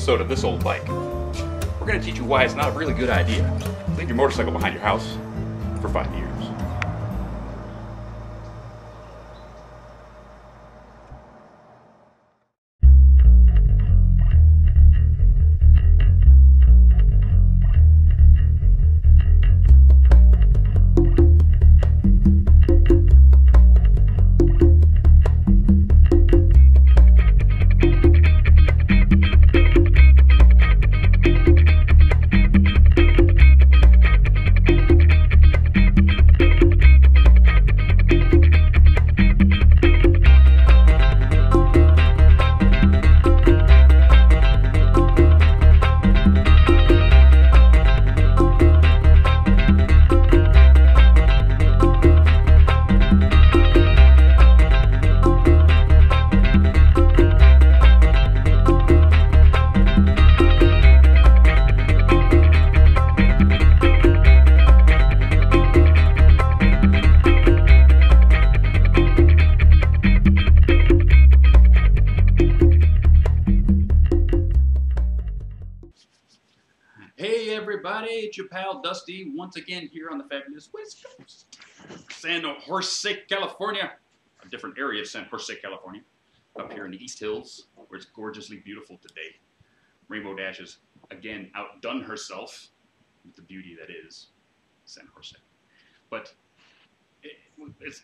episode of This Old Bike, we're going to teach you why it's not a really good idea to leave your motorcycle behind your house for 5 years. It's your pal Dusty once again here on the fabulous West Coast, San Jose, California. A different area of San Jose, California, up here in the East Hills, where it's gorgeously beautiful today. Rainbow Dash has again outdone herself with the beauty that is San Jose. But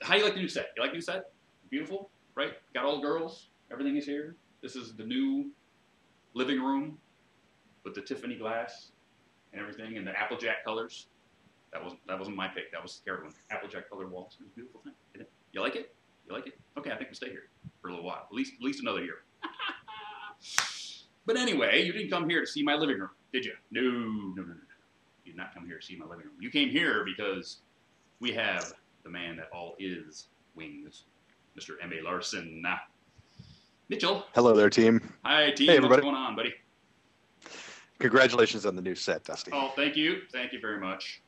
how you like the new set? You like the new set? Beautiful, right? Got all the girls. Everything is here. This is the new living room with the Tiffany glass and everything, and the Applejack colors. That wasn't my pick. That was the scared one. Applejack colored walls. It was a beautiful thing. Isn't it? You like it? You like it? Okay, I think we'll stay here for a little while. At least another year. But anyway, you didn't come here to see my living room, did you? No. You did not come here to see my living room. You came here because we have the man that all is wings, Mr. M.A. Larson. Mitchell. Hello there, team. Hi, team. Hey, everybody. What's going on, buddy? Congratulations on the new set, Dusty. Oh, thank you. Thank you very much.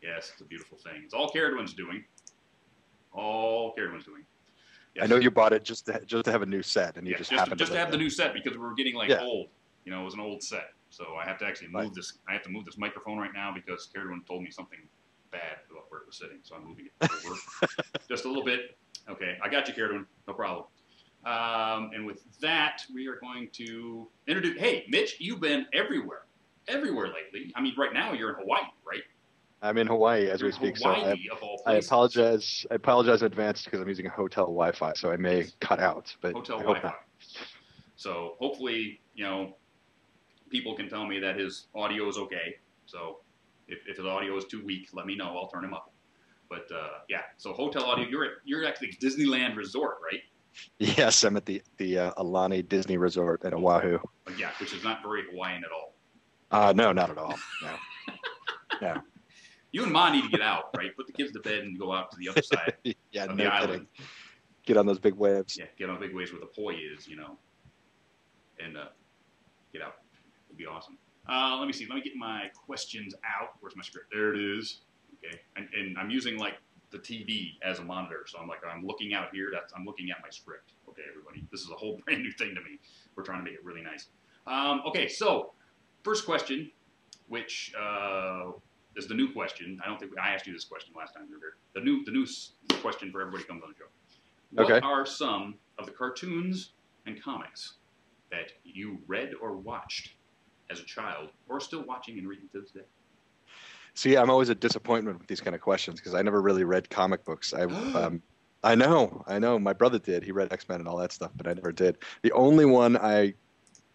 Yes, it's a beautiful thing. It's all Caredwin's doing. All Caredwin's doing. Yes. I know you bought it just to have a new set, and you just happened to have the new set because we were getting old. You know, it was an old set, so I have to actually move this. I have to move this microphone right now because Caredwin told me something bad about where it was sitting, so I'm moving it over just a little bit. Okay, I got you, Caredwin. No problem. And with that, we are going to introduce. Hey, Mitch, you've been everywhere lately. I mean, right now you're in Hawaii, right? I'm in Hawaii as we speak. Hawaii, so of all I places. apologize in advance because I'm using a hotel Wi-Fi, so I may cut out. But hotel Wi-Fi. So hopefully, you know, people can tell me that his audio is okay. So if his audio is too weak, let me know. I'll turn him up. But yeah, so hotel audio. You're actually at Disneyland Resort, right? Yes, I'm at the Alani Disney Resort at Oahu. Yeah, which is not very Hawaiian at all. No, not at all. No. No. You and Ma need to get out, right? Put the kids to bed and go out to the other side yeah, of no the kidding. island. Get on those big waves. Yeah, get on big waves where the poi is, you know, and get out. It'd be awesome. Let me see. Let me get my questions out. Where's my script? There it is. Okay, and I'm using like the TV as a monitor, so I'm looking out here. I'm looking at my script. Okay, everybody, this is a whole brand new thing to me. We're trying to make it really nice. Okay, so first question, which is the new question. I don't think I asked you this question last time you were here. The new question for everybody who comes on the show. What are some of the cartoons and comics that you read or watched as a child, or still watching and reading to this day? See, I'm always a disappointment with these kind of questions because I never really read comic books. I know. My brother did. He read X-Men and all that stuff, but I never did. The only one I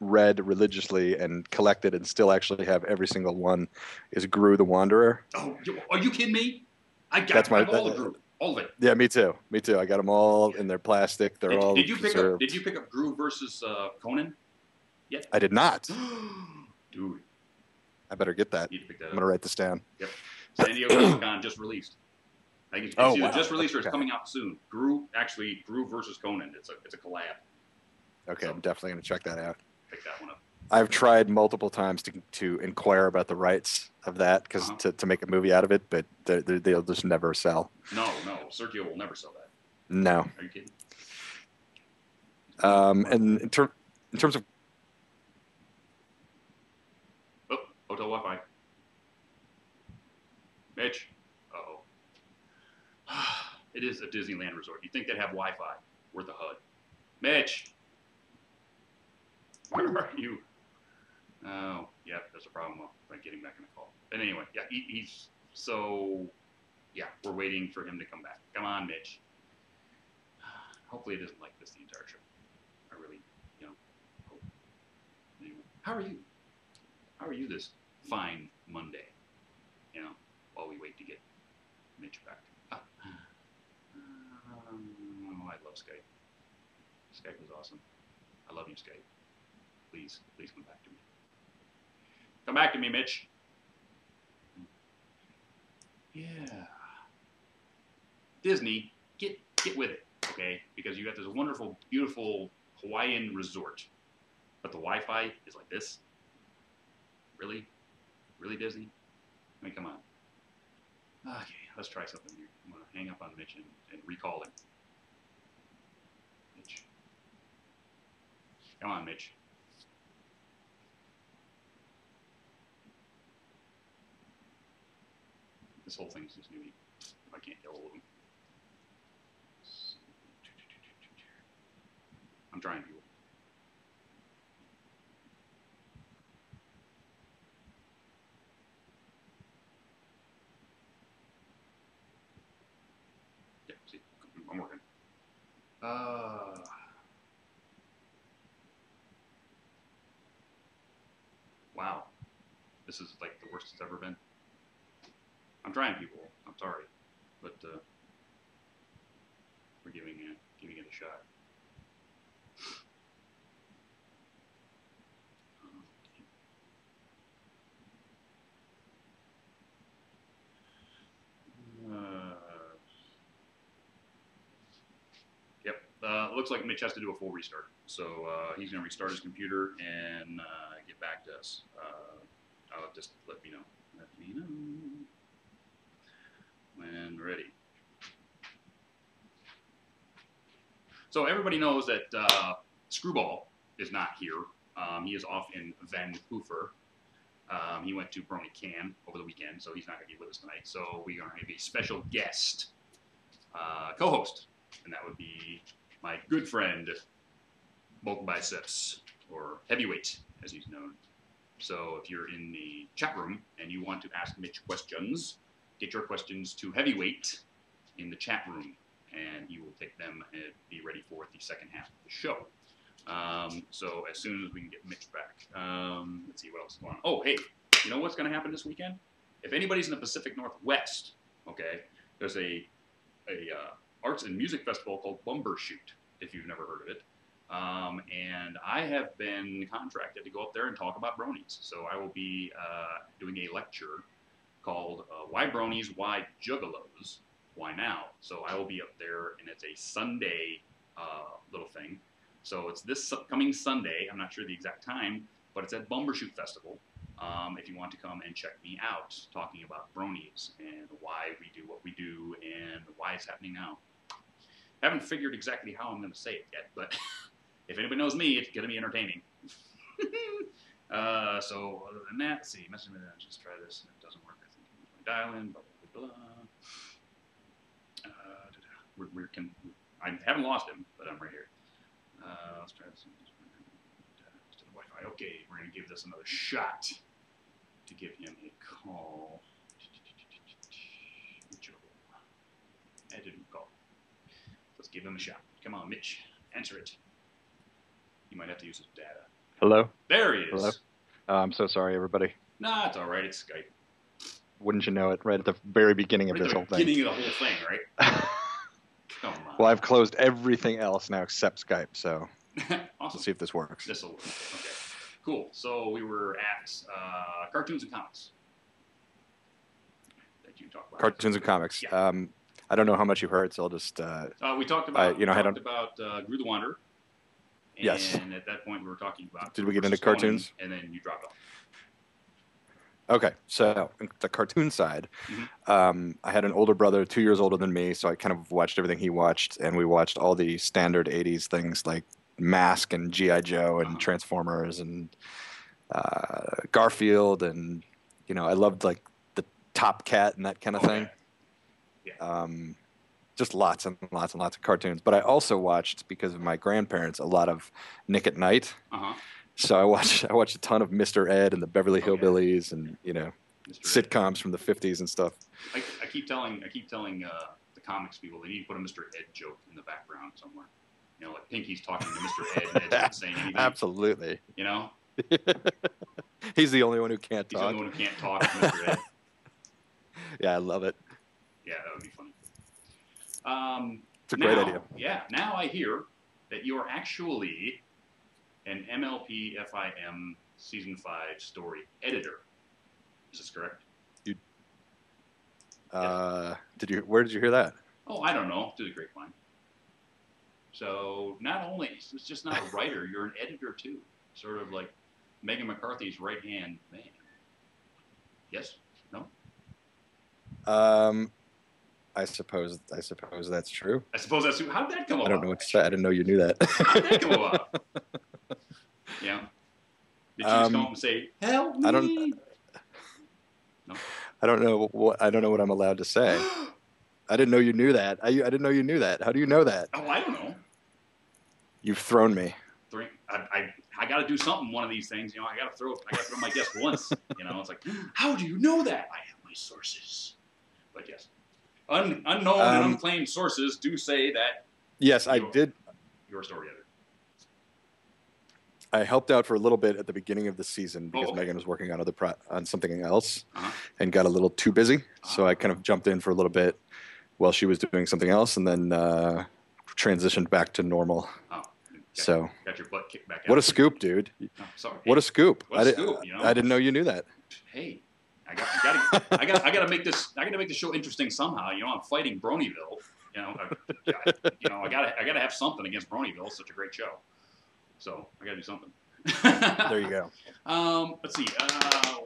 read religiously and collected and still actually have every single one is Gru the Wanderer. Oh, are you kidding me? I got all of Gru. All of it. Yeah, me too. Me too. I got them all in their plastic. They're all Did you preserved. pick up Gru versus Conan? Yeah. I did not. Dude. I better get that. You need to pick that I'm going to write this down. Yep. San Diego Comic-Con just released. I think it's either wow. just released or it's coming out soon. Gru versus Conan. It's a collab. Okay, So, I'm definitely going to check that out. Pick that one up. I've tried multiple times to inquire about the rights of that because to make a movie out of it, but they'll just never sell. No, Sergio will never sell that. No. Are you kidding? And in terms of Hotel Wi-Fi. Mitch. Uh-oh. It is a Disneyland resort. You'd think they'd have Wi-Fi worth a HUD. Mitch. Where are you? Oh, yeah, there's a problem by getting back in the call. But anyway, yeah, he's so, yeah, we're waiting for him to come back. Come on, Mitch. Hopefully it isn't like this the entire trip. I really, hope. Anyway, how are you? How are you this fine Monday? While we wait to get Mitch back. I love Skype. Skype is awesome. I love you, Skype. Please come back to me. Come back to me, Mitch. Yeah. Disney, get with it, okay? Because you got this wonderful, beautiful Hawaiian resort, but the Wi-Fi is like this. Really? Really, Disney? I mean, come on. Okay, let's try something here. I'm going to hang up on Mitch and recall him. Mitch. Come on, Mitch. This whole thing's just new. I can't get hold of him. I'm trying to. Yeah, see, I'm working. Wow. This is like the worst it's ever been. I'm trying, people. I'm sorry, but we're giving it a shot. Yep. Looks like Mitch has to do a full restart, so he's going to restart his computer and get back to us. I'll just let me know. Let me know. When ready. So everybody knows that Screwball is not here. He is off in Vancouver. He went to Brony over the weekend, so he's not going to be with us tonight. So we are going to have a special guest co-host, and that would be my good friend, Bulk Biceps, or Heavyweight, as he's known. So if you're in the chat room and you want to ask Mitch questions, get your questions to Heavyweight in the chat room, and he will take them and be ready for the second half of the show. So as soon as we can get Mitch back, let's see what else is going on. Oh, hey, you know what's going to happen this weekend? If anybody's in the Pacific Northwest, okay, there's a arts and music festival called Bumbershoot, if you've never heard of it. And I have been contracted to go up there and talk about bronies. So I will be doing a lecture called Why Bronies, Why Juggalos, Why Now? So I will be up there, and it's a Sunday little thing. So it's this coming Sunday. I'm not sure the exact time, but it's at Bumbershoot Festival. If you want to come and check me out, talking about bronies and why we do what we do and why it's happening now. Haven't figured exactly how I'm going to say it yet, but if anybody knows me, it's going to be entertaining. So other than that, let's see, message me that. Just try this, and it doesn't work. I think my dial-in, blah blah blah. I haven't lost him, but I'm right here. Let's try this. To the Wi-Fi. Okay, we're going to give this another shot to give him a call. I didn't call. Let's give him a shot. Come on, Mitch. Answer it. You might have to use his data. Hello? There he is. Hello? I'm so sorry, everybody. Nah, it's all right. It's Skype. Wouldn't you know it? Right at the very beginning of this whole thing. Beginning of the whole thing, right? Come on. Well, I've closed everything else now except Skype, so Awesome. Let's see if this works. This will work. Okay. Cool. So we were at cartoons and comics. That you talked about. Cartoons and comics. Yeah. I don't know how much you heard, so I'll just... we talked about, Gru the Wanderer. And yes. at that point, we were talking about... Did we get into cartoons? And then you dropped off. Okay, so the cartoon side, I had an older brother, 2 years older than me, so I kind of watched everything he watched, and we watched all the standard 80s things like Mask and G.I. Joe and Transformers and Garfield, and I loved like the Top Cat and that kind of thing. Yeah. Just lots and lots and lots of cartoons. But I also watched, because of my grandparents, a lot of Nick at Night. So I watched a ton of Mr. Ed and the Beverly Hillbillies, and sitcoms from the 50s and stuff. I keep telling the comics people they need to put a Mr. Ed joke in the background somewhere. Like Pinkie's talking to Mr. Ed and Ed's not saying anything. Absolutely. He's the only one who can't talk. He's the only one who can't talk, Mr. Ed. Yeah, I love it. Yeah, that would be funny. It's a great idea. Yeah, now I hear that you're actually an MLP FIM Season 5 story editor. Is this correct? Where did you hear that? Oh, I don't know. Through the grapevine. So not only, it's just not a writer, you're an editor too. Sort of like Megan McCarthy's right-hand man. Yes? No? I suppose that's true. I suppose that's true. How did that come about? I don't know what to say. I didn't know you knew that. How did that come about? Yeah. Did you just come up and say, "Help me"? No. I don't know what I'm allowed to say. I didn't know you knew that. I didn't know you knew that. How do you know that? Oh, I don't know. You've thrown me. I got to do something one of these things. I got to throw my guess once. It's like, how do you know that? I have my sources. But yes, unknown and unclaimed sources do say that. Yes, I did. Your story editor. I helped out for a little bit at the beginning of the season because Megan was working on on something else and got a little too busy. So I kind of jumped in for a little bit while she was doing something else, and then transitioned back to normal. So got your butt kicked back out. What a scoop, dude! Oh, sorry. What a scoop! I didn't know you knew that. Hey, I got to make this. I got to make the show interesting somehow. I'm fighting Bronyville. I got to have something against Bronyville. It's such a great show. So I got to do something. There you go. Let's see.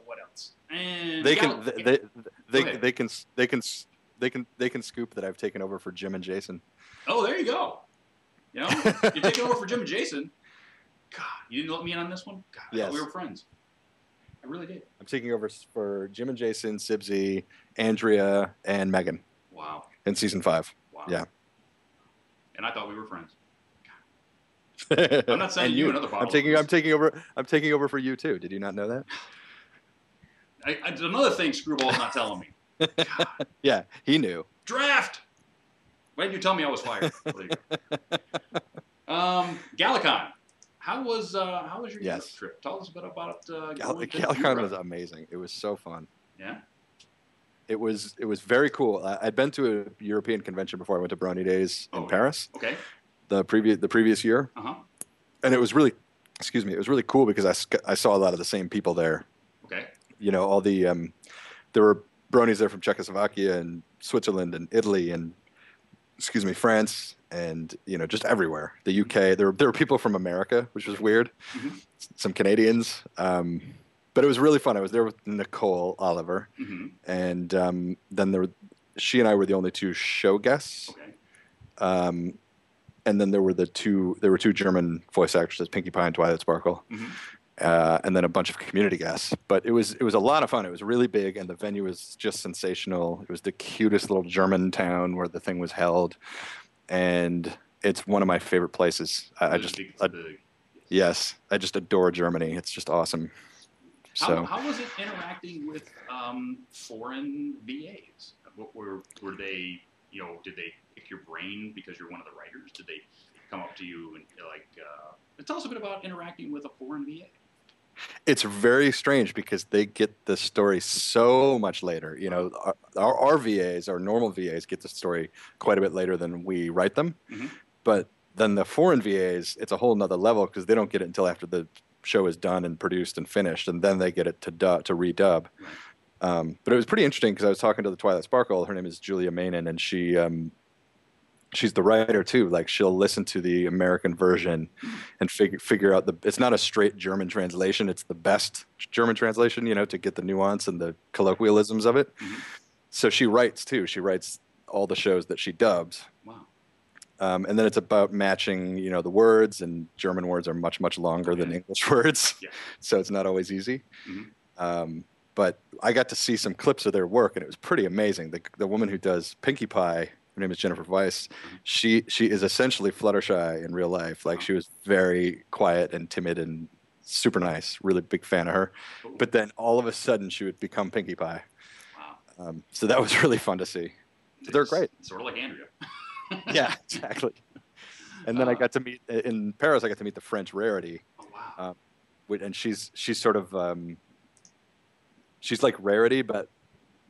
What else? And they can scoop that I've taken over for Jim and Jason. Oh, there you go. You're taking over for Jim and Jason. God, you didn't let me in on this one? God, I thought we were friends. I really did. I'm taking over for Jim and Jason, Sibsy, Andrea, and Megan. Wow. In season 5. Wow. Yeah. And I thought we were friends. God. I'm not sending you another bottle. I'm taking over for you too. Did you not know that? Another thing Screwball's not telling me. God. Yeah, he knew. Draft. Why didn't you tell me I was fired? Galacon. How was your Europe trip? Tell us a bit about Galacon was amazing. It was so fun. Yeah. It was very cool. I'd been to a European convention before I went to Brony Days in Paris. Okay. The previous year. And it was really, it was really cool because I saw a lot of the same people there. Okay. All the there were Bronies there from Czechoslovakia and Switzerland and Italy and France and just everywhere. The UK. There were people from America, which was weird. Some Canadians. But it was really fun. I was there with Nicole Oliver, and then she and I were the only two show guests. Okay. And then there were two German voice actresses, Pinkie Pie and Twilight Sparkle, and then a bunch of community guests. But it was a lot of fun. It was really big, and the venue was just sensational. It was the cutest little German town where the thing was held, and it's one of my favorite places. I just adore Germany. It's just awesome. So how was it interacting with foreign VAs? Were they did they pick your brain because you're one of the writers? Did they come up to you and tell us a bit about interacting with a foreign VA? It's very strange because they get the story so much later. Our VAs, our normal VAs, get the story quite a bit later than we write them. But then the foreign VAs, it's a whole nother level because they don't get it until after the show is done and produced and finished, and then they get it to redub. Right. But it was pretty interesting because I was talking to the Twilight Sparkle. Her name is Julia Mainen, and she's the writer too. Like she'll listen to the American version and figure out it's not a straight German translation. It's the best German translation, to get the nuance and the colloquialisms of it. So she writes too. She writes all the shows that she dubs. Wow. And then it's about matching, the words, and German words are much, much longer than English words. Yeah. So it's not always easy. Mm-hmm. But I got to see some clips of their work, and it was pretty amazing. The woman who does Pinkie Pie, her name is Jennifer Weiss. She is essentially Fluttershy in real life. Like, she was very quiet and timid and super nice. Really big fan of her. Cool. But then all of a sudden she would become Pinkie Pie. Wow. So that was really fun to see. So they're great. Sort of like Andrea. Yeah, exactly. And then I got to meet in Paris. I got to meet the French Rarity. Oh wow! And she's sort of she's like Rarity, but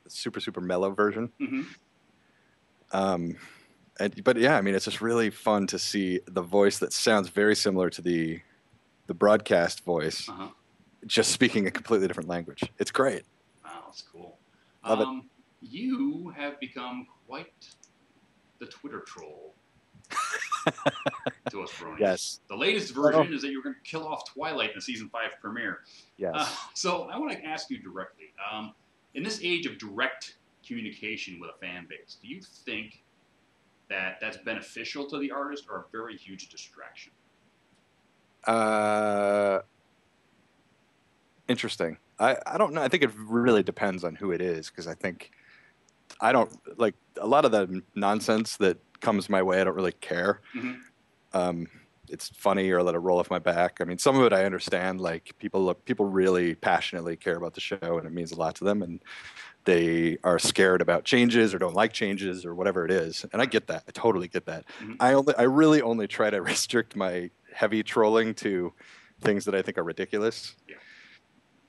a super mellow version. Mm-hmm. But yeah, I mean, it's just really fun to see the voice that sounds very similar to the broadcast voice, just speaking a completely different language. It's great. Wow, that's cool. Love it. You have become quite the Twitter troll to us, Brony. Yes. The latest version is that you're going to kill off Twilight in the season 5 premiere. Yes. So I want to ask you directly. In this age of direct communication with a fan base, do you think that that's beneficial to the artist or a very huge distraction? Interesting. I don't know. I think it really depends on who it is, because I don't like a lot of the nonsense that comes my way. I don't really care. Mm-hmm. It's funny, or let it roll off my back. I mean, some of it I understand. Like, people really passionately care about the show, and it means a lot to them, and they are scared about changes or don't like changes or whatever it is. And I get that. I totally get that. Mm-hmm. I really only try to restrict my heavy trolling to things that I think are ridiculous. Yeah.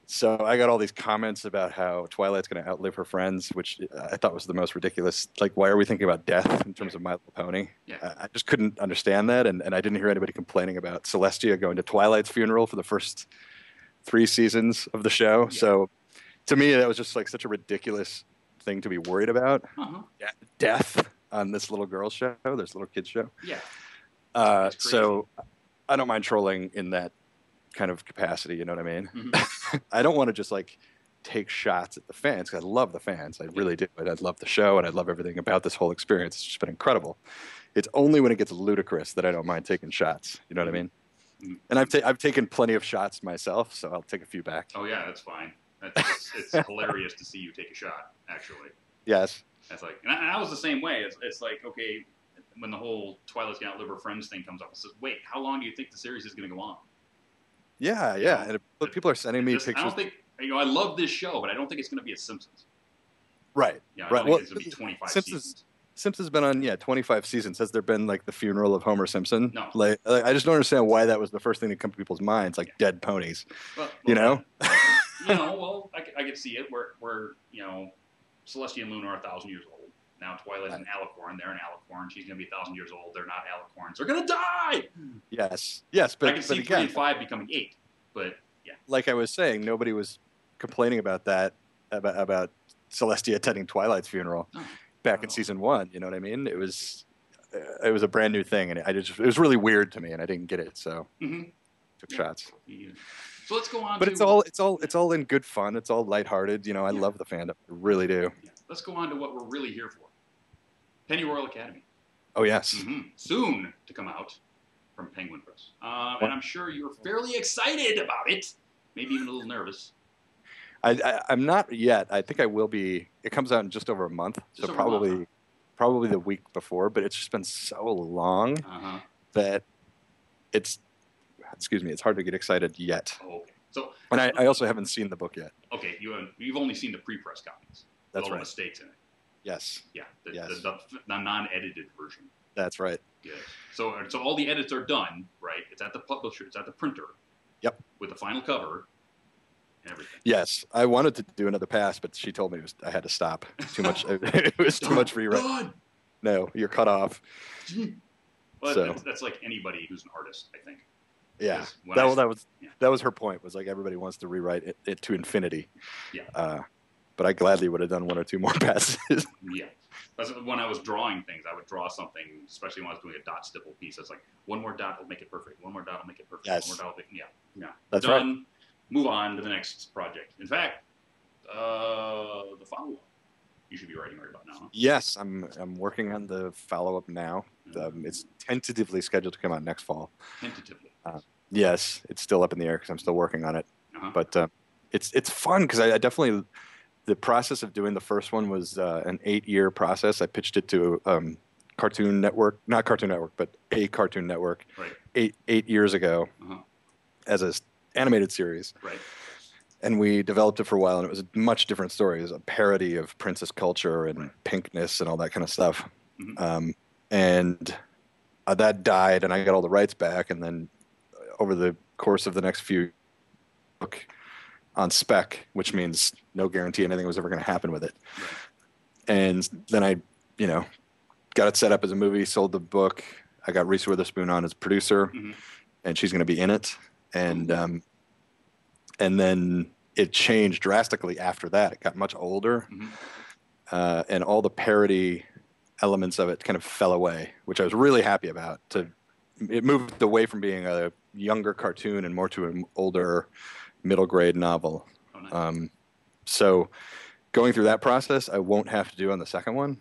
So I got all these comments about how Twilight's going to outlive her friends, which I thought was the most ridiculous. Like, why are we thinking about death in terms of My Little Pony? Yeah. I just couldn't understand that, and I didn't hear anybody complaining about Celestia going to Twilight's funeral for the first 3 seasons of the show. Yeah. So to me, that was just like such a ridiculous thing to be worried about. Death on this little girl's show, this little kid's show. Yeah. So I don't mind trolling in that kind of capacity, you know what I mean? Mm-hmm. I don't want to just like take shots at the fans, because I love the fans. I really do. And I love the show, and I love everything about this whole experience. It's just been incredible. It's only when it gets ludicrous that I don't mind taking shots. You know what I mean? Mm-hmm. And I've taken plenty of shots myself, so I'll take a few back. Oh yeah, that's fine. It's hilarious to see you take a shot, actually. Yes. That's like, and I was the same way. It's like, okay, when the whole Twilight's gonna outlive her friends thing comes up, it says, wait, how long do you think the series is gonna go on? Yeah. And people are sending me pictures. I don't think, I love this show, but I don't think it's gonna be a Simpsons. Right. Yeah, I don't think it's gonna be 25 seasons. Simpsons been on 25 seasons. Has there been like the funeral of Homer Simpson? No. Like, I just don't understand why that was the first thing that come to people's minds, like dead ponies. Well, you know? Well, I could see it where Celestia and Luna are 1,000 years old. Now Twilight's an alicorn. They're an alicorn. She's going to be 1,000 years old. They're not alicorns. They're going to die! Yes, but I can see 3 and 5 becoming 8, but yeah. Like I was saying, nobody was complaining about that, about Celestia attending Twilight's funeral back in season 1. You know what I mean? It was a brand new thing, and it was really weird to me, and I didn't get it, so took shots. Yeah. So let's go on. But it's all in good fun. It's all lighthearted. I love the fandom. I really do. Yeah. Let's go on to what we're really here for. Pennyroyal Academy. Oh yes. Soon to come out from Penguin Press, and I'm sure you're fairly excited about it. Maybe even a little nervous. I'm not yet. I think I will be. It comes out in just over a month, so probably the week before. But it's just been so long that it's hard to get excited yet. Oh, okay. So, and I also haven't seen the book yet. Okay, you've only seen the pre-press copies. That's right. All the mistakes in it. Yes. Yeah. The non-edited version. That's right. Yes. So all the edits are done, right? It's at the publisher. It's at the printer. Yep. With the final cover. And everything. Yes, I wanted to do another pass, but she told me I had to stop. Too much. It was too much rewrite. No, you're cut off. Well, that's like anybody who's an artist, I think. Yeah, that was her point. Was like everybody wants to rewrite it to infinity. Yeah. But I gladly would have done 1 or 2 more passes. Yeah. When I was drawing things, I would draw something, especially when I was doing a dot stipple piece. It's like, 1 more dot will make it perfect. 1 more dot will make it perfect. Yes. 1 more dot will make Yeah. That's done. right. Move on to the next project. In fact, the follow-up you should be writing right about now. Huh? Yes, I'm working on the follow-up now. It's tentatively scheduled to come out next fall. Tentatively. Yes, it's still up in the air because I'm still working on it. But it's fun because I definitely, the process of doing the first one was an 8-year process. I pitched it to Cartoon Network, not Cartoon Network, but a Cartoon Network, right. eight years ago as an animated series. Right. And we developed it for a while, and it was a much different story. It was a parody of princess culture and pinkness and all that kind of stuff. And that died, and I got all the rights back. And then over the course of the next few book on spec, which means no guarantee anything was ever going to happen with it. Right. And then I, got it set up as a movie, sold the book. I got Reese Witherspoon on as producer, and she's going to be in it. And then it changed drastically after that. It got much older, and all the parody elements of it kind of fell away, which I was really happy about. It moved away from being a younger cartoon and more to an older middle grade novel. Oh, nice. So going through that process, I won't have to do on the second one.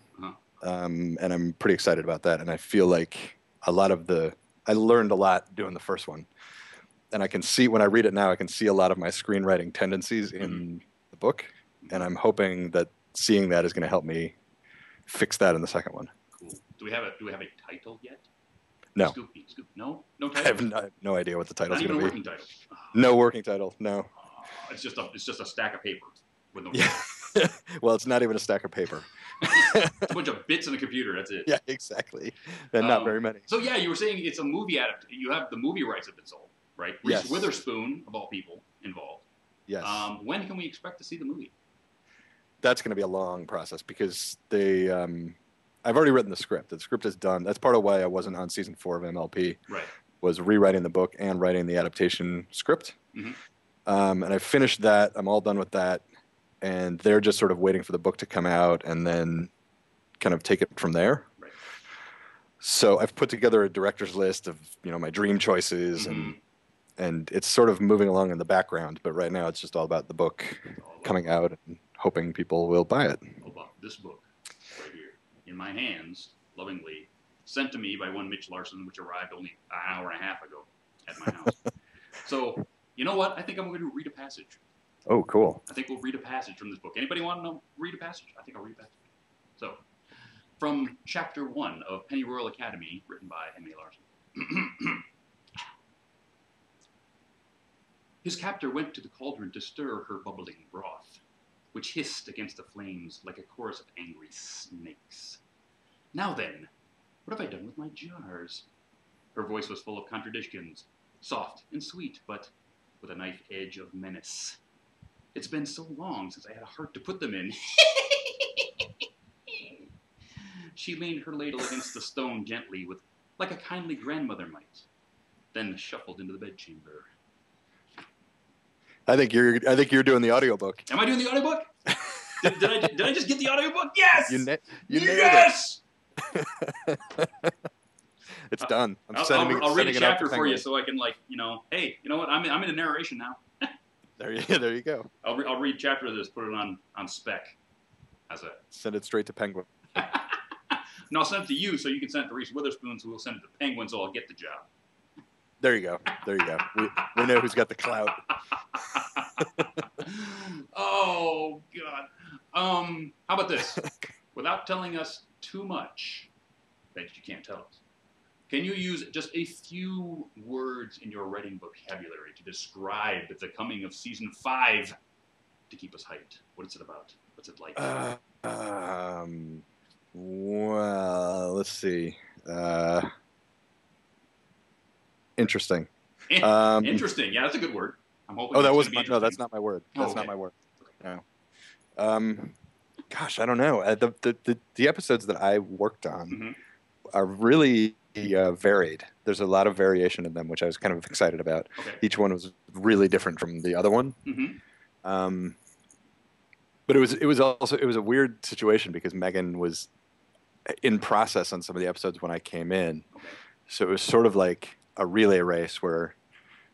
And I'm pretty excited about that. And I feel like I learned a lot doing the first one. And I can see, when I read it now, I can see a lot of my screenwriting tendencies in the book. And I'm hoping that seeing that is going to help me fix that in the second one. Cool. Do we have a title yet? No. Scoopy. No title? I have no idea what the title's going to be. Not even a working title? No working title, no. It's just a stack of paper with no title. Well, it's not even a stack of paper. It's a bunch of bits in a computer, that's it. Yeah, exactly. And not very many. So yeah, you were saying it's a movie adaptation. You have the movie rights have been sold, right? Reese Witherspoon, of all people, involved. Yes. When can we expect to see the movie? That's going to be a long process because I've already written the script. The script is done. That's part of why I wasn't on season 4 of MLP. Right. Was rewriting the book and writing the adaptation script. And I finished that. I'm all done with that. And they're just sort of waiting for the book to come out and then kind of take it from there. Right. So I've put together a director's list of, my dream choices and it's sort of moving along in the background. But right now it's just all about the book coming out and hoping people will buy it. All about this book right here in my hands, lovingly sent to me by one Mitch Larson, which arrived only an hour and a half ago at my house. So, you know what? I think I'm going to read a passage. Oh, cool. I think we'll read a passage from this book. Anybody want to read a passage? I think I'll read a passage. So, from Chapter 1 of Pennyroyal Academy, written by M.A. Larson. His captor went to the cauldron to stir her bubbling broth, which hissed against the flames like a chorus of angry snakes. Now then, what have I done with my jars? Her voice was full of contradictions, soft and sweet, but with a knife edge of menace. It's been so long since I had a heart to put them in. She leaned her ladle against the stone gently, like a kindly grandmother might, then shuffled into the bedchamber. I think you're doing the audiobook. Am I doing the audiobook? Did I just get the audiobook? Yes! You nailed yes! it. It's done. I'll read a chapter for you so I can, hey, you know what? I'm in a narration now. There you go. I'll read a chapter of this, put it on spec. Send it straight to Penguin. No, I'll send it to you so you can send it to Reese Witherspoon, so we'll send it to Penguin so I'll get the job. There you go. We know who's got the clout. Oh, God. How about this? Without telling us too much that you can't tell us, can you use just a few words in your writing vocabulary to describe the coming of Season 5 to keep us hyped? What is it about? What's it like? Well, let's see. Interesting. Interesting. Yeah, that's a good word. I'm hoping. Oh, that wasn't. No, that's not my word. That's not my word. Okay. No. Gosh, I don't know. The episodes that I worked on are really varied. There's a lot of variation in them, which I was kind of excited about. Okay. Each one was really different from the other one. But it was a weird situation because Megan was in process on some of the episodes when I came in. Okay. So it was sort of like a relay race where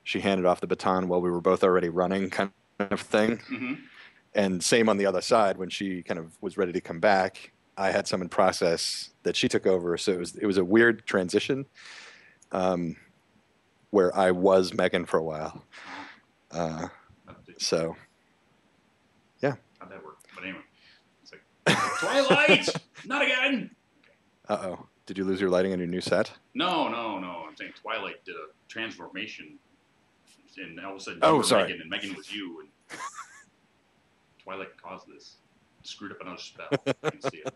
she handed off the baton while we were both already running, kind of thing. And same on the other side when she kind of was ready to come back. I had some in process that she took over. So it was a weird transition, where I was Megan for a while. So, yeah. How'd that work? But anyway, it's like Twilight, not again. Uh-oh. Did you lose your lighting on your new set? No. I'm saying Twilight did a transformation, and all of a sudden you were sorry. Megan, and Megan was you, and Twilight caused this. Screwed up another spell. I can see it.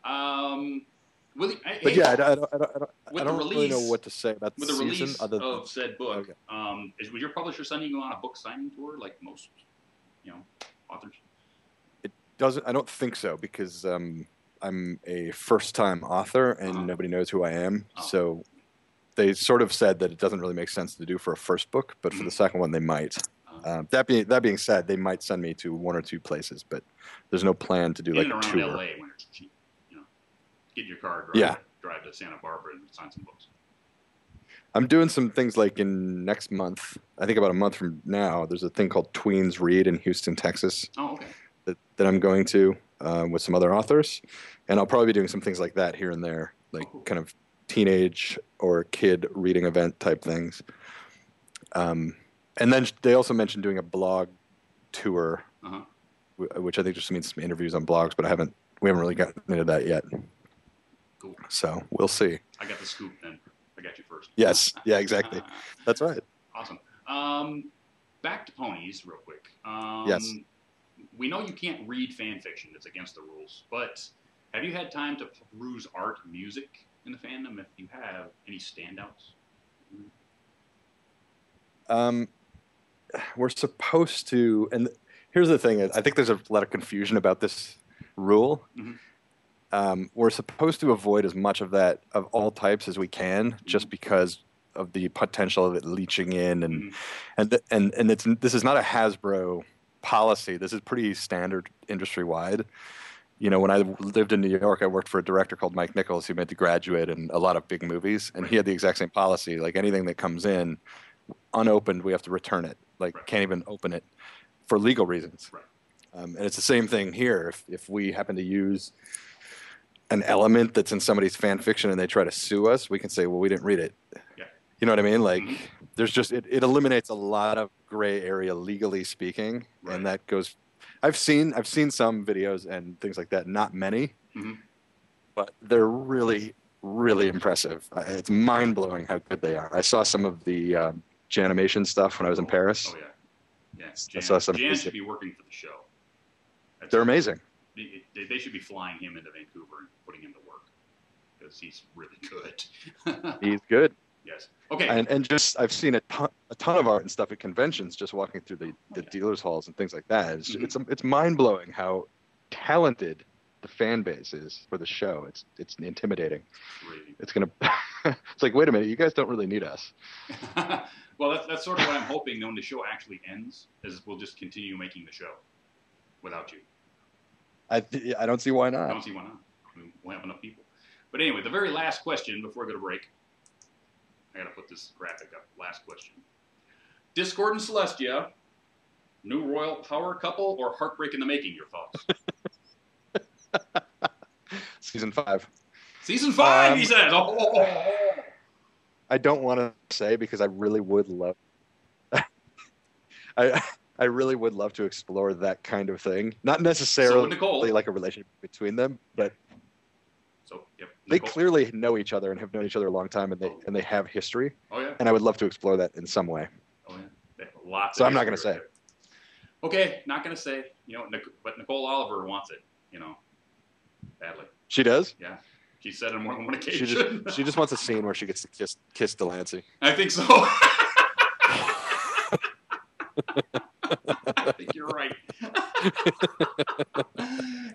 I don't really know what to say about the season. Release of said book, okay. Was your publisher sending you on a book signing tour like most, authors? It doesn't. I don't think so, because I'm a first-time author and nobody knows who I am. So they sort of said that it doesn't really make sense to do for a first book, but for the second one they might. That being said, they might send me to 1 or 2 places, but there's no plan to do like a tour. In and around LA when it's cheap, get your car, drive to Santa Barbara and sign some books. I'm doing some things like in next month. I think about a month from now. There's a thing called Tweens Read in Houston, Texas. Oh, okay. That I'm going to with some other authors, and I'll probably be doing some things like that here and there, like kind of teenage or kid reading event type things. And then they also mentioned doing a blog tour, which I think just means some interviews on blogs, but we haven't really gotten into that yet. Cool. So we'll see. I got the scoop then. I got you first. Yes. Yeah, exactly. That's right. Awesome. Back to ponies real quick. Yes. We know you can't read fan fiction. It's against the rules. But have you had time to peruse art, music in the fandom? If you have, any standouts? We're supposed to, and here's the thing, I think there's a lot of confusion about this rule. We're supposed to avoid as much of that, of all types as we can, just because of the potential of it leaching in, and this is not a Hasbro policy. This is pretty standard industry wide. When I lived in New York, I worked for a director called Mike Nichols who made The Graduate and a lot of big movies, and he had the exact same policy. Like anything that comes in unopened, we have to return it. Can't even open it for legal reasons. And it's the same thing here. If we happen to use an element that's in somebody's fan fiction and they try to sue us, we can say, well, we didn't read it. Yeah. You know what I mean? Like, there's just, it eliminates a lot of gray area, legally speaking. And that goes, I've seen some videos and things like that, not many, but they're really, really impressive. It's mind blowing how good they are. I saw some of the Janimation stuff when I was in Paris. Oh, yeah. I saw some. Jan should be working for the show. They're amazing. They should be flying him into Vancouver and putting him to work because he's really good. He's good. Yes. Okay. And just I've seen a ton of art and stuff at conventions, just walking through the dealers halls and things like that. It's mind blowing how talented the fan base is for the show. It's intimidating. Really? It's gonna. It's like, wait a minute, you guys don't really need us. Well, that's sort of what I'm hoping when the show actually ends, is we'll just continue making the show without you. I don't see why not. I don't see why not. We'll have enough people. But anyway, the very last question before I go to break. I got to put this graphic up. Last question. Discord and Celestia, new royal power couple, or heartbreak in the making? Your thoughts? Season 5. Season 5, he says. Oh. I don't want to say because I really would love. I really would love to explore that kind of thing. Not necessarily like a relationship between them, but they clearly know each other and have known each other a long time, and they have history. Oh yeah. And I would love to explore that in some way. Oh yeah. They have lots. So I'm not going to say. Okay, not going to say. But Nicole Oliver wants it. Badly. She does? Yeah. She said on more than one occasion. She just wants a scene where she gets to kiss Delancey. I think so. I think you're right.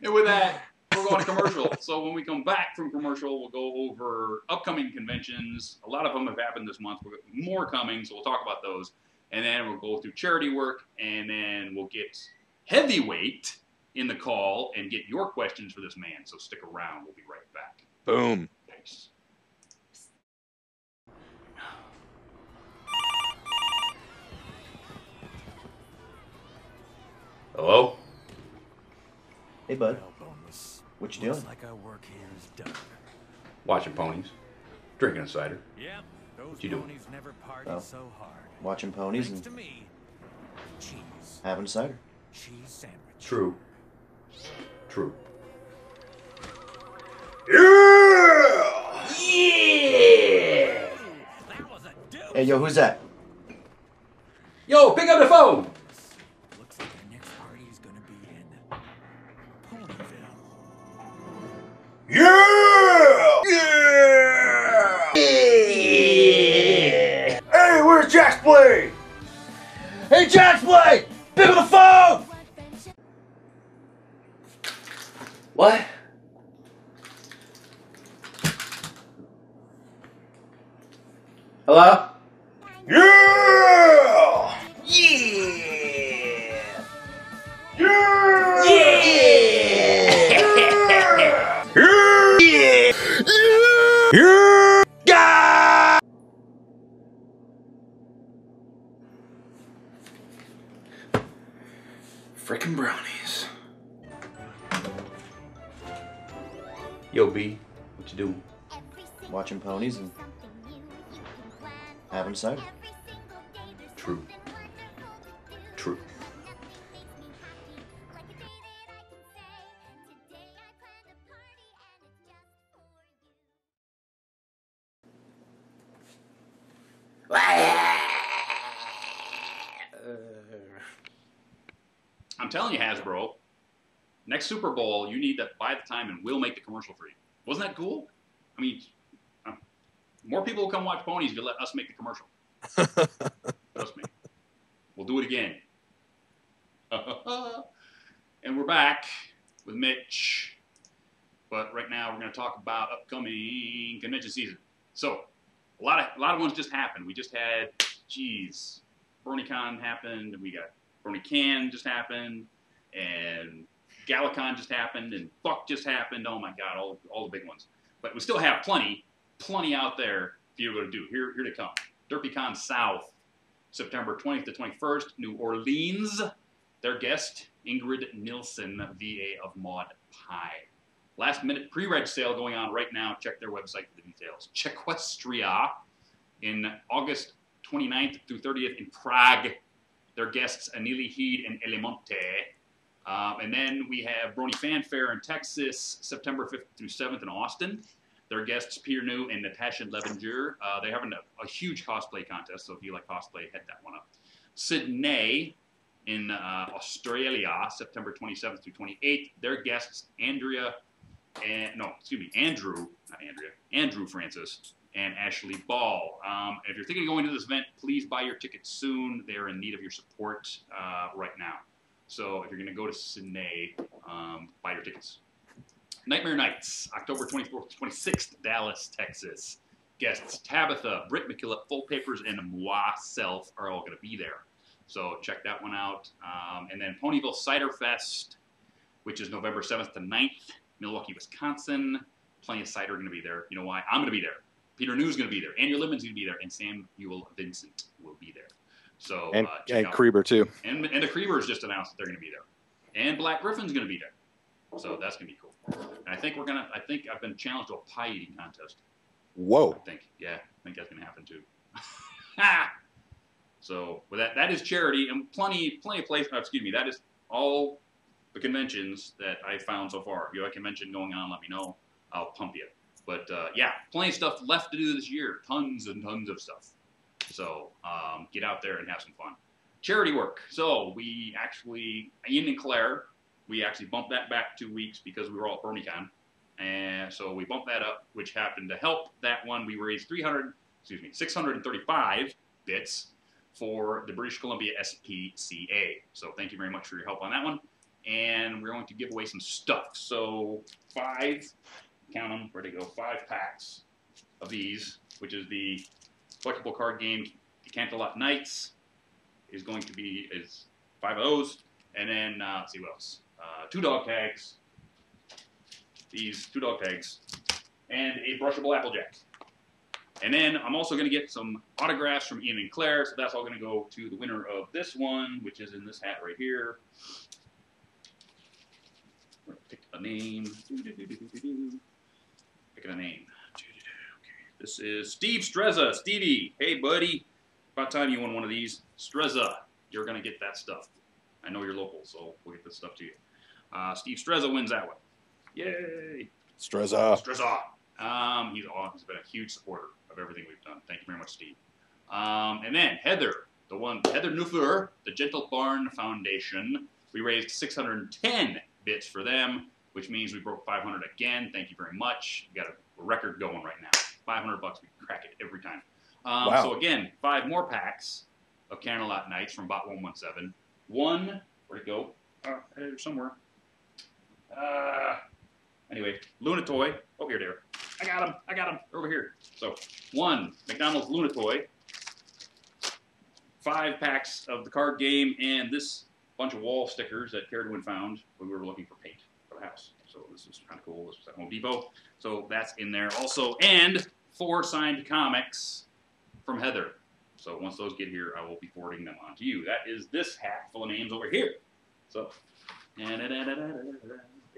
And with that, we're going to commercial. So when we come back from commercial, we'll go over upcoming conventions. A lot of them have happened this month. We've got more coming, so we'll talk about those. And then we'll go through charity work, and then we'll get Heavyweight in the call and get your questions for this man. So stick around. We'll be right back. Boom. Thanks. Hello? Hey, bud. What you doing? Looks like our work here is done. Watching ponies. Drinking a cider. Yep. What you doing? Ponies never partied so hard. Watching ponies Thanks and to me. Cheese. having cider. Cheese sandwich. True. True. Yeah! That was a dude. Hey, yo, who's that? Yo, pick up the phone! Looks like the next party is gonna be in Ponyville. Yeah! Hey, where's Jack's Blade? Hey, Jack's Blade! Pick up the phone! What? Hello? Yeah! Yeah! Yeah! Yeah! Yeah! Yeah! Frickin' brownies. Yo, B, what you doing? Watching ponies and having cider. True. True. I'm telling you, Hasbro, next Super Bowl, you need to buy the time and we'll make the commercial for you. Wasn't that cool? I mean, more people will come watch ponies if you let us make the commercial. Trust me. We'll do it again. And we're back with Mitch. But right now we're going to talk about upcoming convention season. So, a lot of ones just happened. We just had, geez, BronyCon happened, and we got BronyCan just happened, and GalaCon just happened, and Fuck just happened. Oh my God, all the big ones. But we still have plenty out there for you to go to do. Here they come. DerpyCon South, September 20th to 21st, New Orleans. Their guest, Ingrid Nilsson, VA of Maud Pie. Last minute pre-reg sale going on right now. Check their website for the details. Czechostria in August 29th through 30th in Prague. Their guests, Anili Heed and Elemonte. And then we have Brony Fanfare in Texas, September 5th through 7th in Austin. Their guests, Peter New and Natasha Levenger. They're having a huge cosplay contest, so if you like cosplay, head that one up. Sydney in Australia, September 27th through 28th. Their guests, Andrew Francis and Ashley Ball. If you're thinking of going to this event, please buy your tickets soon. They're in need of your support right now. So if you're going to go to Sydney, buy your tickets. Nightmare Nights, October 24th to 26th, Dallas, Texas. Guests Tabitha, Britt McKillop, Full Papers, and moi self are all going to be there. So check that one out. And then Ponyville Cider Fest, which is November 7th to 9th, Milwaukee, Wisconsin. Plenty of cider going to be there. You know why? I'm going to be there. Peter New's going to be there. Andrew Lippman's going to be there. And Samuel Vincent will be there. So And check out. Kreber, too. And the Kreebers just announced that they're going to be there. And Black Griffin's going to be there. So that's going to be cool. And I think I've been challenged to a pie eating contest. Whoa. I think that's going to happen too. So with that is charity and plenty of places. That is all the conventions that I found so far. If you have a convention going on, let me know. I'll pump you. But yeah, plenty of stuff left to do this year. Tons and tons of stuff. So get out there and have some fun. Charity work. So we actually, Ian and Claire, we actually bumped that back 2 weeks because we were all at BronyCon. And so we bumped that up, which happened to help that one. We raised 635 bits for the British Columbia SPCA. So thank you very much for your help on that one. And we're going to give away some stuff. So 5, count them, where'd they go? 5 packs of these, which is the collectible card game Canterlot Knights is going to be 5 of those. And then, let's see what else. 2 dog tags. These 2 dog tags. And a brushable Applejack. And then I'm also going to get some autographs from Ian and Claire, so that's all going to go to the winner of this one, which is in this hat right here. Pick a name. Picking a name. Okay. This is Steve Strezza. Stevie, hey buddy. About time you won one of these. Strezza, you're gonna get that stuff. I know you're local, so we'll get this stuff to you. Steve Strezza wins that one. Yay! Strezza. He's been a huge supporter of everything we've done. Thank you very much, Steve. And then Heather, Heather Nuffer, the Gentle Barn Foundation. We raised 610 bits for them, which means we broke 500 again. Thank you very much. We got a record going right now. $500 bucks, we crack it every time. Wow. So again, 5 more packs of Candlelight Nights from Bot 117. One, where'd it go? There's somewhere. Anyway, Lunatoy. Oh, here they are. I got him. They're over here. So, 1 McDonald's Lunatoy. 5 packs of the card game, and this bunch of wall stickers that Carradwin found when we were looking for paint for the house. So this is kind of cool. This was at Home Depot. So that's in there also. And 4 signed comics from Heather. So once those get here, I will be forwarding them on to you. That is this hat full of names over here. So, pick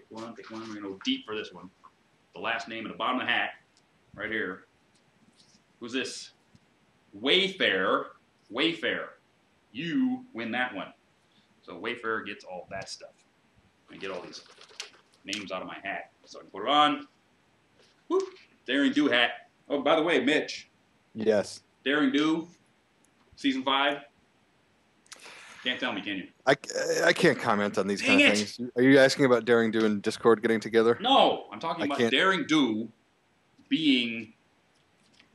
one. We're going to go deep for this one. The last name at the bottom of the hat, right here. Who's this? Wayfair. You win that one. So Wayfair gets all that stuff. I get all these names out of my hat so I can put it on. Whoop. Daring Do hat. Oh, by the way, Mitch. Yes. Daring Do, season 5. Can't tell me, can you? I can't comment on these kind of Dang it. things. Are you asking about Daring Do and Discord getting together? No, I'm talking about Daring Do being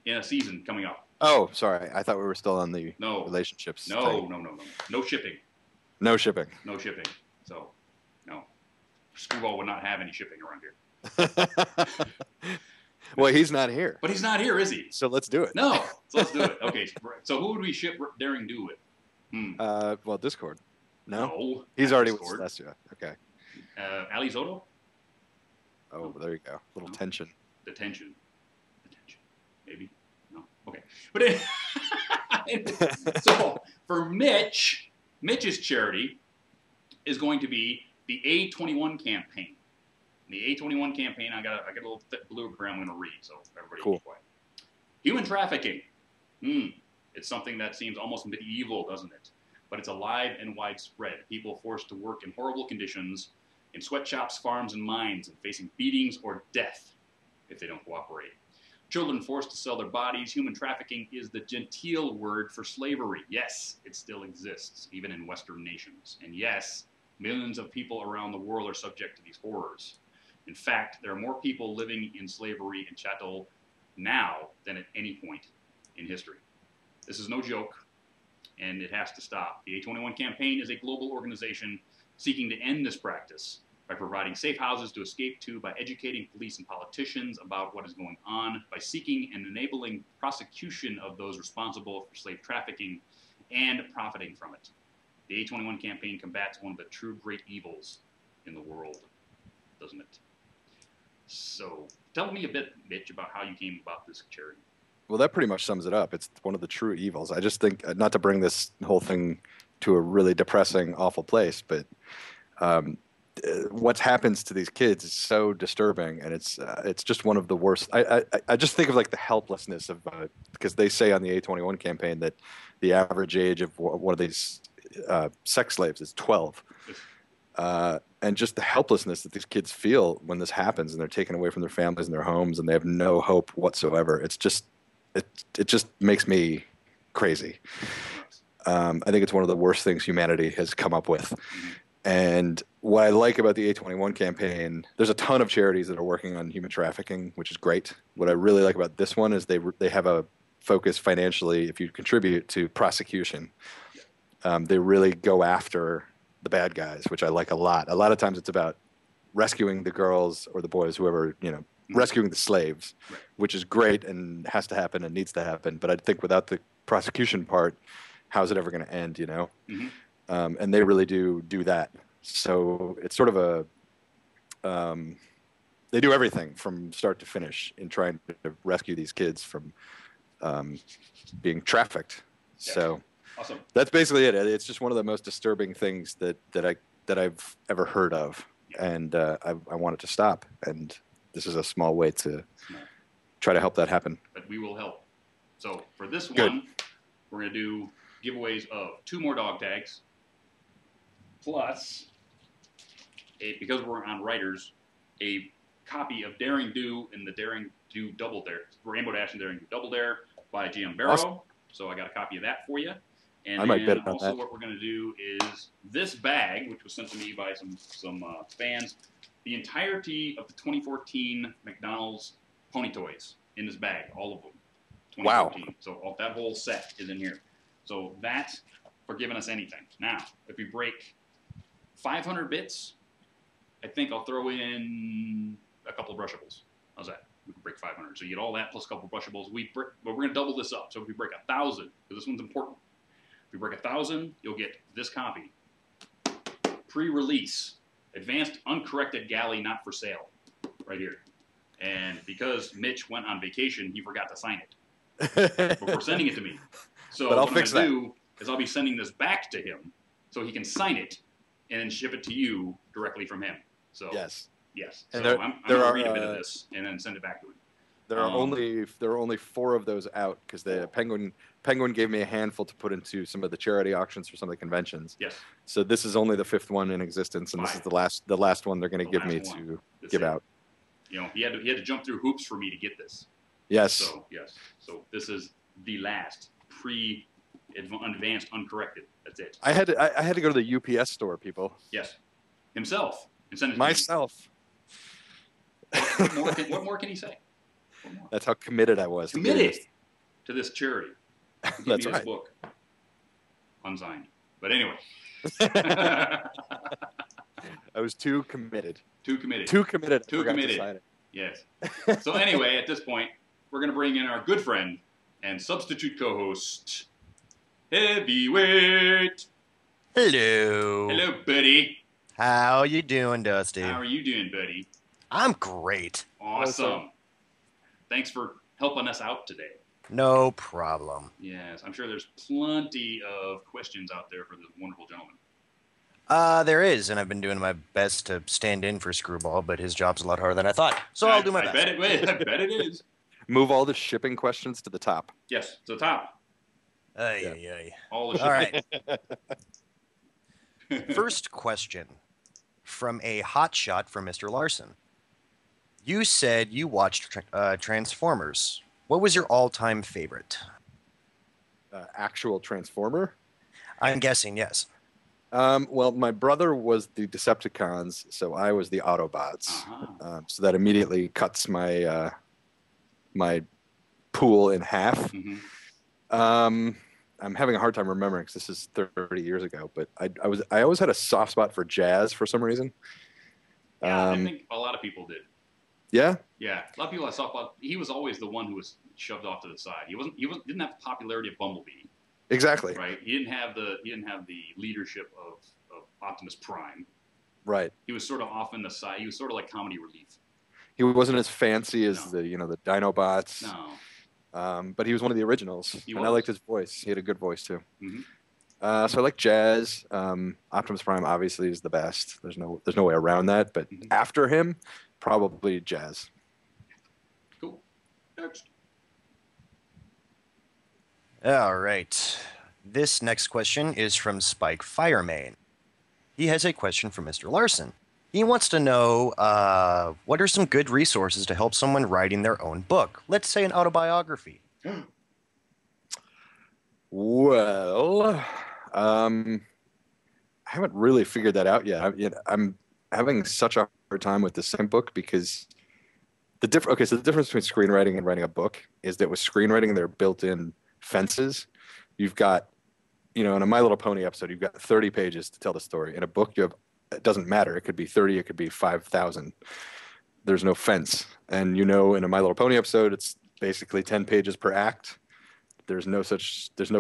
in a season coming up. Oh, sorry. I thought we were still on the relationships. No shipping. No shipping. No shipping. So, no. Screwball would not have any shipping around here. Well, he's not here. But he's not here, is he? So let's do it. No. So let's do it. Okay. So who would we ship Daring Do with? Well, Discord. No. He's already Discord. with us. Okay. Ali Zoto? Oh, there you go. A little tension. The tension. Maybe. No. Okay. But so for Mitch's charity is going to be the A21 campaign. The A21 campaign, I got a little thick blue here I'm going to read, so everybody cool. Be quiet. Human trafficking. It's something that seems almost medieval, doesn't it? But it's alive and widespread. People forced to work in horrible conditions in sweatshops, farms, and mines, and facing beatings or death if they don't cooperate. Children forced to sell their bodies. Human trafficking is the genteel word for slavery. Yes, it still exists, even in Western nations. And yes, millions of people around the world are subject to these horrors. In fact, there are more people living in slavery and chattel now than at any point in history. This is no joke, and it has to stop. The A21 campaign is a global organization seeking to end this practice by providing safe houses to escape to, by educating police and politicians about what is going on, by seeking and enabling prosecution of those responsible for slave trafficking and profiting from it. The A21 campaign combats one of the true great evils in the world, doesn't it? So, tell me a bit, Mitch, about how you came about this charity. Well, that pretty much sums it up. It's one of the true evils. I just think, not to bring this whole thing to a really depressing, awful place, but what happens to these kids is so disturbing, and it's just one of the worst. I just think of like the helplessness of because they say on the A21 campaign that the average age of one of these sex slaves is 12. And just the helplessness that these kids feel when this happens and they're taken away from their families and their homes and they have no hope whatsoever. It's just, it just makes me crazy. I think it's one of the worst things humanity has come up with. And what I like about the A21 campaign, there's a ton of charities that are working on human trafficking, which is great. What I really like about this one is they have a focus financially, if you contribute, to prosecution. They really go after the bad guys, which I like a lot. A lot of times it's about rescuing the girls or the boys, whoever, rescuing the slaves, which is great and has to happen and needs to happen. But I think without the prosecution part, how's it ever going to end, and they really do that. So it's sort of a, they do everything from start to finish in trying to rescue these kids from being trafficked. Yeah. So awesome. That's basically it. It's just one of the most disturbing things that I've ever heard of. and I want it to stop. And this is a small way to try to help that happen. But we will help. So for this Good. one, we're going to do giveaways of 2 more dog tags, plus, because we're on writers, a copy of Daring Do and the Daring Do Double Dare, Rainbow Dash and Daring Do Double Dare by GM Barrow. Awesome. So I got a copy of that for you. And I might then bet on also that. what we're going to do is this bag, which was sent to me by some fans, the entirety of the 2014 McDonald's Pony Toys in this bag, all of them. 2014. Wow. So that whole set is in here. So that's for giving us anything. Now, if we break 500 bits, I think I'll throw in a couple of brushables. How's that? We can break 500. So you get all that plus a couple of brushables. But we're going to double this up. So if we break 1,000, because this one's important. If we break 1,000, you'll get this copy. Pre-release. Advanced Uncorrected Galley Not For Sale. Right here. And because Mitch went on vacation, he forgot to sign it before sending it to me. So but I'll what I'm fix going to that. do is I'll be sending this back to him so he can sign it and then ship it to you directly from him. So Yes. Yes. And So there- I'm there going to are, read a bit of this and then send it back to him. There are only 4 of those out because the Penguin gave me a handful to put into some of the charity auctions for some of the conventions. Yes. So this is only the 5th one in existence, and this is the last one they're going to give me to give out. You know, he had to jump through hoops for me to get this. Yes. So yes. So this is the last advanced uncorrected. That's it. I had to go to the UPS store, people. Yes. Himself. And send it to Myself. me. What more can he say? What more? That's how committed I was. Committed to this charity. Give That's me right. this book. Unsigned. But anyway. I was too committed. Too committed. Too committed. Too committed. Yes. So anyway, at this point, we're going to bring in our good friend and substitute co-host, Heavyweight. Hello. Hello, buddy. How you doing, Dusty? How are you doing, buddy? I'm great. Awesome. Thanks for helping us out today. No problem. Yes, I'm sure there's plenty of questions out there for this wonderful gentleman. There is, and I've been doing my best to stand in for Screwball, but his job's a lot harder than I thought. So I'll do my best. I bet it is. Move all the shipping questions to the top. Yes, to the top. All the All right. First question from a hot shot from Mr. Larson. You said you watched Transformers. What was your all-time favorite? Actual Transformer? I'm guessing, yes. Well, my brother was the Decepticons, so I was the Autobots. Uh-huh. So that immediately cuts my my pool in half. Mm-hmm. I'm having a hard time remembering because this is 30 years ago, but I always had a soft spot for jazz for some reason. Yeah, I think a lot of people did. Yeah? Yeah, a lot of people I saw. He was always the one who was shoved off to the side. He didn't have the popularity of Bumblebee. Exactly. Right. He didn't have the leadership of Optimus Prime. Right. He was sort of off in the side. He was sort of like comedy relief. He wasn't as fancy as the Dinobots. No. But he was one of the originals, and I liked his voice. He had a good voice too. Mm-hmm. So I like jazz. Optimus Prime obviously is the best. There's no way around that. But after him, probably jazz. Cool. Next. All right. This next question is from Spike Firemain. He has a question for Mr. Larson. He wants to know what are some good resources to help someone writing their own book? Let's say an autobiography. Well, I haven't really figured that out yet. I'm having such a hard time with the second book because the difference between screenwriting and writing a book is that with screenwriting, there are built-in fences. You've got, in a My Little Pony episode, you've got 30 pages to tell the story. In a book, it doesn't matter. It could be 30, it could be 5,000. There's no fence. And in a My Little Pony episode, it's basically 10 pages per act. There's no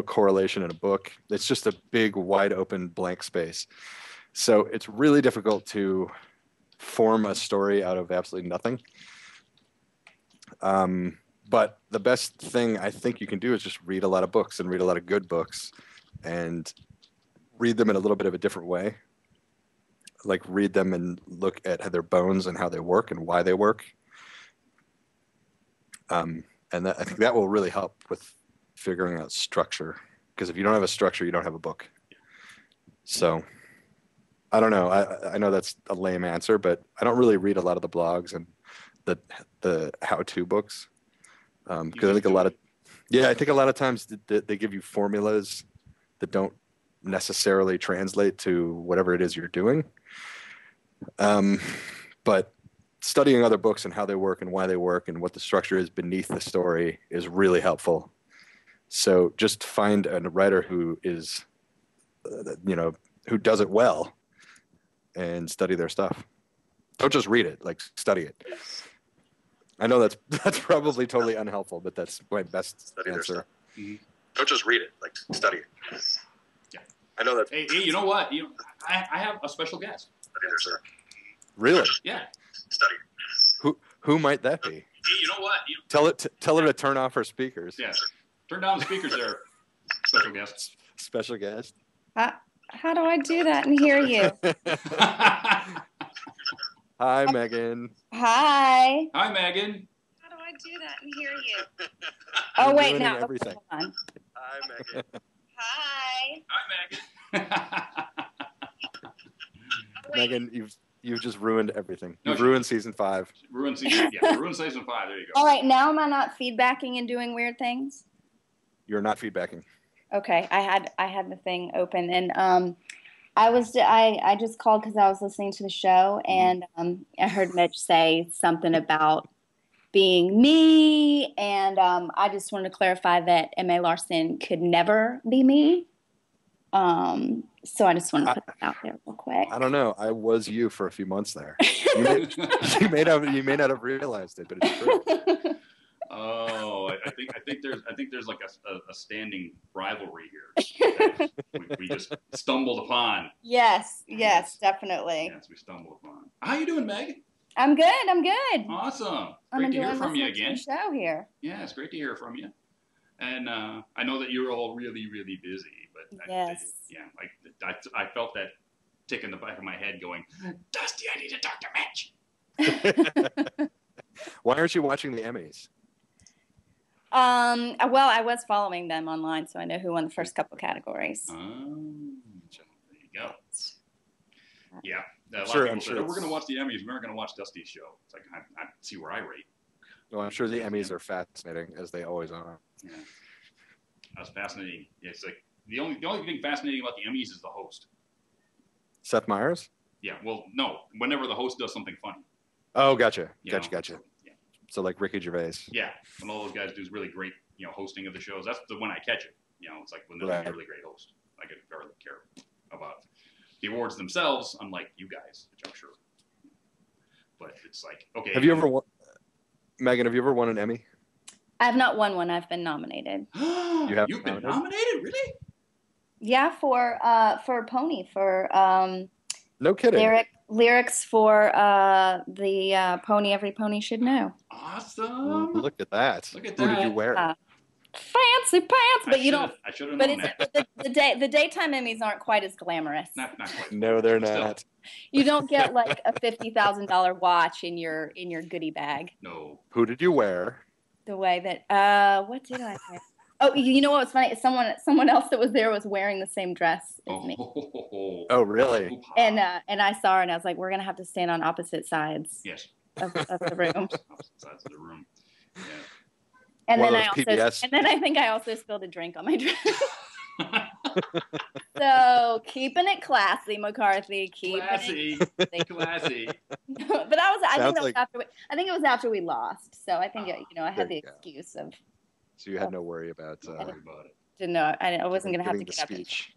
correlation in a book. It's just a big, wide open blank space. So it's really difficult to form a story out of absolutely nothing. But the best thing I think you can do is just read a lot of books and read a lot of good books and read them in a little bit of a different way. like read them and look at their bones and how they work and why they work. And I think that will really help with figuring out structure, because if you don't have a structure, you don't have a book. So I don't know. I know that's a lame answer, but I don't really read a lot of the blogs and the how-to books, because I think I think a lot of times they give you formulas that don't necessarily translate to whatever it is you're doing. But studying other books and how they work and why they work and what the structure is beneath the story is really helpful. So just find a writer who is, who does it well, and study their stuff. Don't just read it, like study it. I know that's probably totally unhelpful, but that's my best answer. Mm-hmm. Don't just read it, like study it. Yeah. I know that. Hey, you know what? I have a special guest. Study there, sir. Really? Yeah. Study. Who might that be? Hey, you know what? Tell her to turn off her speakers. Yeah. Turn down the speakers there, special guest. Special guest. How do I do that and hear you? Hi, Megan. Hi. Hi, Megan. How do I do that and hear you? Oh, wait, now. Everything. Hold on. Hi, Megan. Hi. Hi, Megan. Megan, you've just ruined everything. No, You've ruined season 5. Ruined season 5. There you go. All right, now am I not feedbacking and doing weird things? You're not feedbacking. Okay, I had the thing open, and I just called because I was listening to the show, and I heard Mitch say something about being me, and I just wanted to clarify that M.A. Larson could never be me. So I just want to put that out there real quick. I don't know. I was you for a few months there. You may not have realized it, but it's true. Oh, I think there's like a standing rivalry here. we just stumbled upon. Yes, definitely. Yes, we stumbled upon. How you doing, Meg? I'm good. Awesome. I'm Great to hear enjoying from you listening again. to the show here. Yeah, it's great to hear from you. And I know that you're all really, really busy, but Yes. I felt that tick in the back of my head going, Dusty, I need to talk to Mitch. Why aren't you watching the Emmys? Well, I was following them online, so I know who won the first couple categories. Oh, there you go. Yeah. A lot Sure, of I'm people sure said, we're going to watch the Emmys. We aren't going to watch Dusty's show. It's like, I see where I rate. Well, I'm sure the Emmys are fascinating, as they always are. Yeah. That's fascinating. It's like the only thing fascinating about the Emmys is the host. Seth Meyers? Yeah. Well, no. Whenever the host does something funny. Oh, gotcha. Gotcha. Yeah. So like Ricky Gervais. Yeah. When all those guys do really great, hosting of the shows, that's the when I catch it. It's like when there's a really great host. I could barely care about the awards themselves, unlike you guys, which I'm sure. But it's like, okay. Have you ever won, Megan, have you ever won an Emmy? I have not won one. I've been nominated. You've been nominated? Really? Yeah, for Pony, for no kidding. Lyrics for the Pony Every Pony Should Know. Awesome. Look at that. Look at Who that. did you wear? Fancy pants, but you don't. I should have But known it's that. the daytime Emmys aren't quite as glamorous. Not quite. No, they're Still. not. You don't get like a $50,000 watch in your goodie bag. No. Who did you wear? The way that what did I wear? Oh, you know what was funny? Someone else that was there was wearing the same dress as me. Oh, really? And I saw her and I was like, we're gonna have to stand on opposite sides. Yes. Of the room. Opposite sides of the room. Yeah. And One then of those PBS. and then I think I also spilled a drink on my dress. So keeping it classy, McCarthy. Classy. But Classy. I think it was after we lost. So I think I had the excuse of. So you had no worry about. Don't worry about it. Didn't know I wasn't gonna have to giving get the up. speech.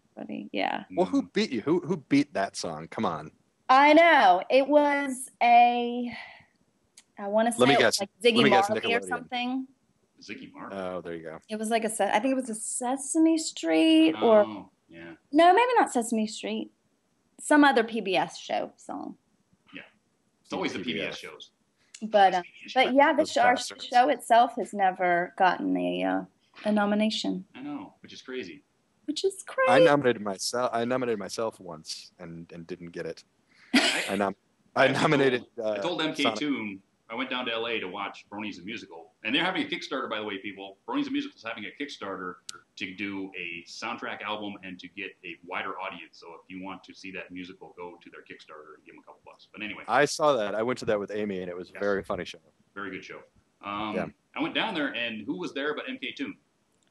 Yeah. Well, who beat you? Who beat that song? Come on. I know it was I want to say it was like Ziggy Marley or something. Ziggy Marley. Oh, there you go. It was like I think it was a Sesame Street or yeah. No, maybe not Sesame Street. Some other PBS show song. Yeah, it's always the PBS shows. But yeah, our show itself has never gotten a nomination. I know, which is crazy. Which is crazy. I nominated myself once and didn't get it. I nominated. I told MK Sonic. Toon. I went down to LA to watch Brony's a Musical, and they're having a Kickstarter, by the way, people. Brony's a Musical is having a Kickstarter to do a soundtrack album and to get a wider audience. So if you want to see that musical, go to their Kickstarter and give them a couple bucks. But anyway, I saw that. I went to that with Amy, and it was a very funny show. very good show. Yeah. I went down there, and who was there but MK Toon,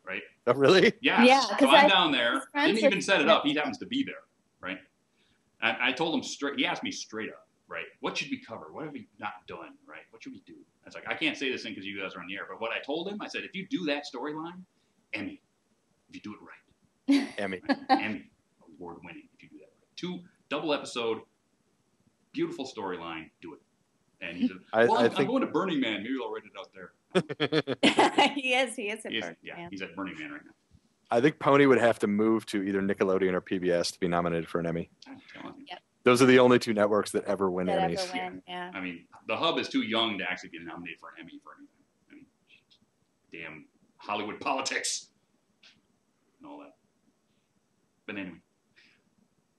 right? Oh, really? Yeah. Yeah, So 'cause I'm down there. friends Didn't even with- set it up. He happens to be there, right? And I told him straight. He asked me straight up, right? What should we cover? What have we not done, right? What should we do? I was like, I can't say this thing because you guys are on the air. But what I told him, I said, if you do that storyline, Emmy. If you do it right, Emmy. Emmy award winning. If you do that right, 2 double episode, beautiful storyline. Do it. And he said, well, I'm going to Burning Man. Maybe I'll write it out there. He is at He's, Burning yeah, Man. he's at Burning Man right now. I think Pony would have to move to either Nickelodeon or PBS to be nominated for an Emmy. I'm telling you. Yep. Those are the only 2 networks that ever win That Emmys. ever win, yeah. I mean, the Hub is too young to actually get nominated for an Emmy for anything. I mean, damn Hollywood politics and all that. But anyway.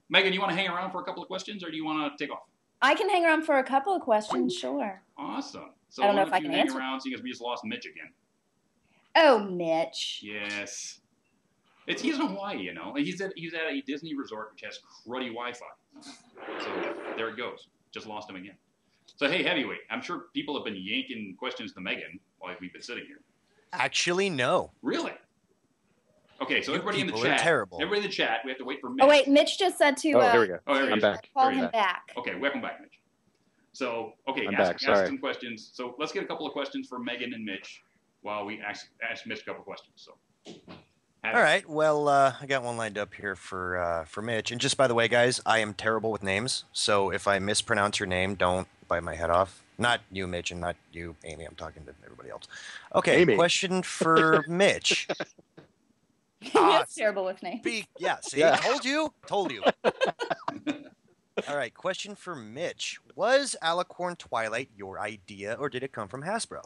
Megan, you want to hang around for a couple of questions, or do you want to take off? I can hang around for a couple of questions, sure. Awesome. So I don't know why if I you can hang answer. around, seeing as we just lost Mitch again. Oh, Mitch. Yes. He's in Hawaii, you know. He's at a Disney resort which has cruddy Wi-Fi. So there it goes. Just lost him again. So hey, Heavyweight, I'm sure people have been yanking questions to Megan while we've been sitting here. Actually, no. Really? Okay, so You everybody in the people are chat. terrible. Everybody in the chat, we have to wait for Mitch. Oh, wait, Mitch just said to Oh, here we go. Oh, there he I'm is. back. call There he him is. back. Okay, welcome back, Mitch. So, okay, I'm ask back, sorry. some questions. So let's get a couple of questions for Megan and Mitch while we ask Mitch a couple of questions. So. All right. Well, I got one lined up here for Mitch. And just by the way, guys, I am terrible with names. So if I mispronounce your name, don't bite my head off. Not you, Mitch, and not you, Amy. I'm talking to everybody else. Okay. Amy. Question for Mitch. He Ah, is terrible with names. Yeah. See, Yeah. told you. All right. Question for Mitch. Was Alicorn Twilight your idea, or did it come from Hasbro?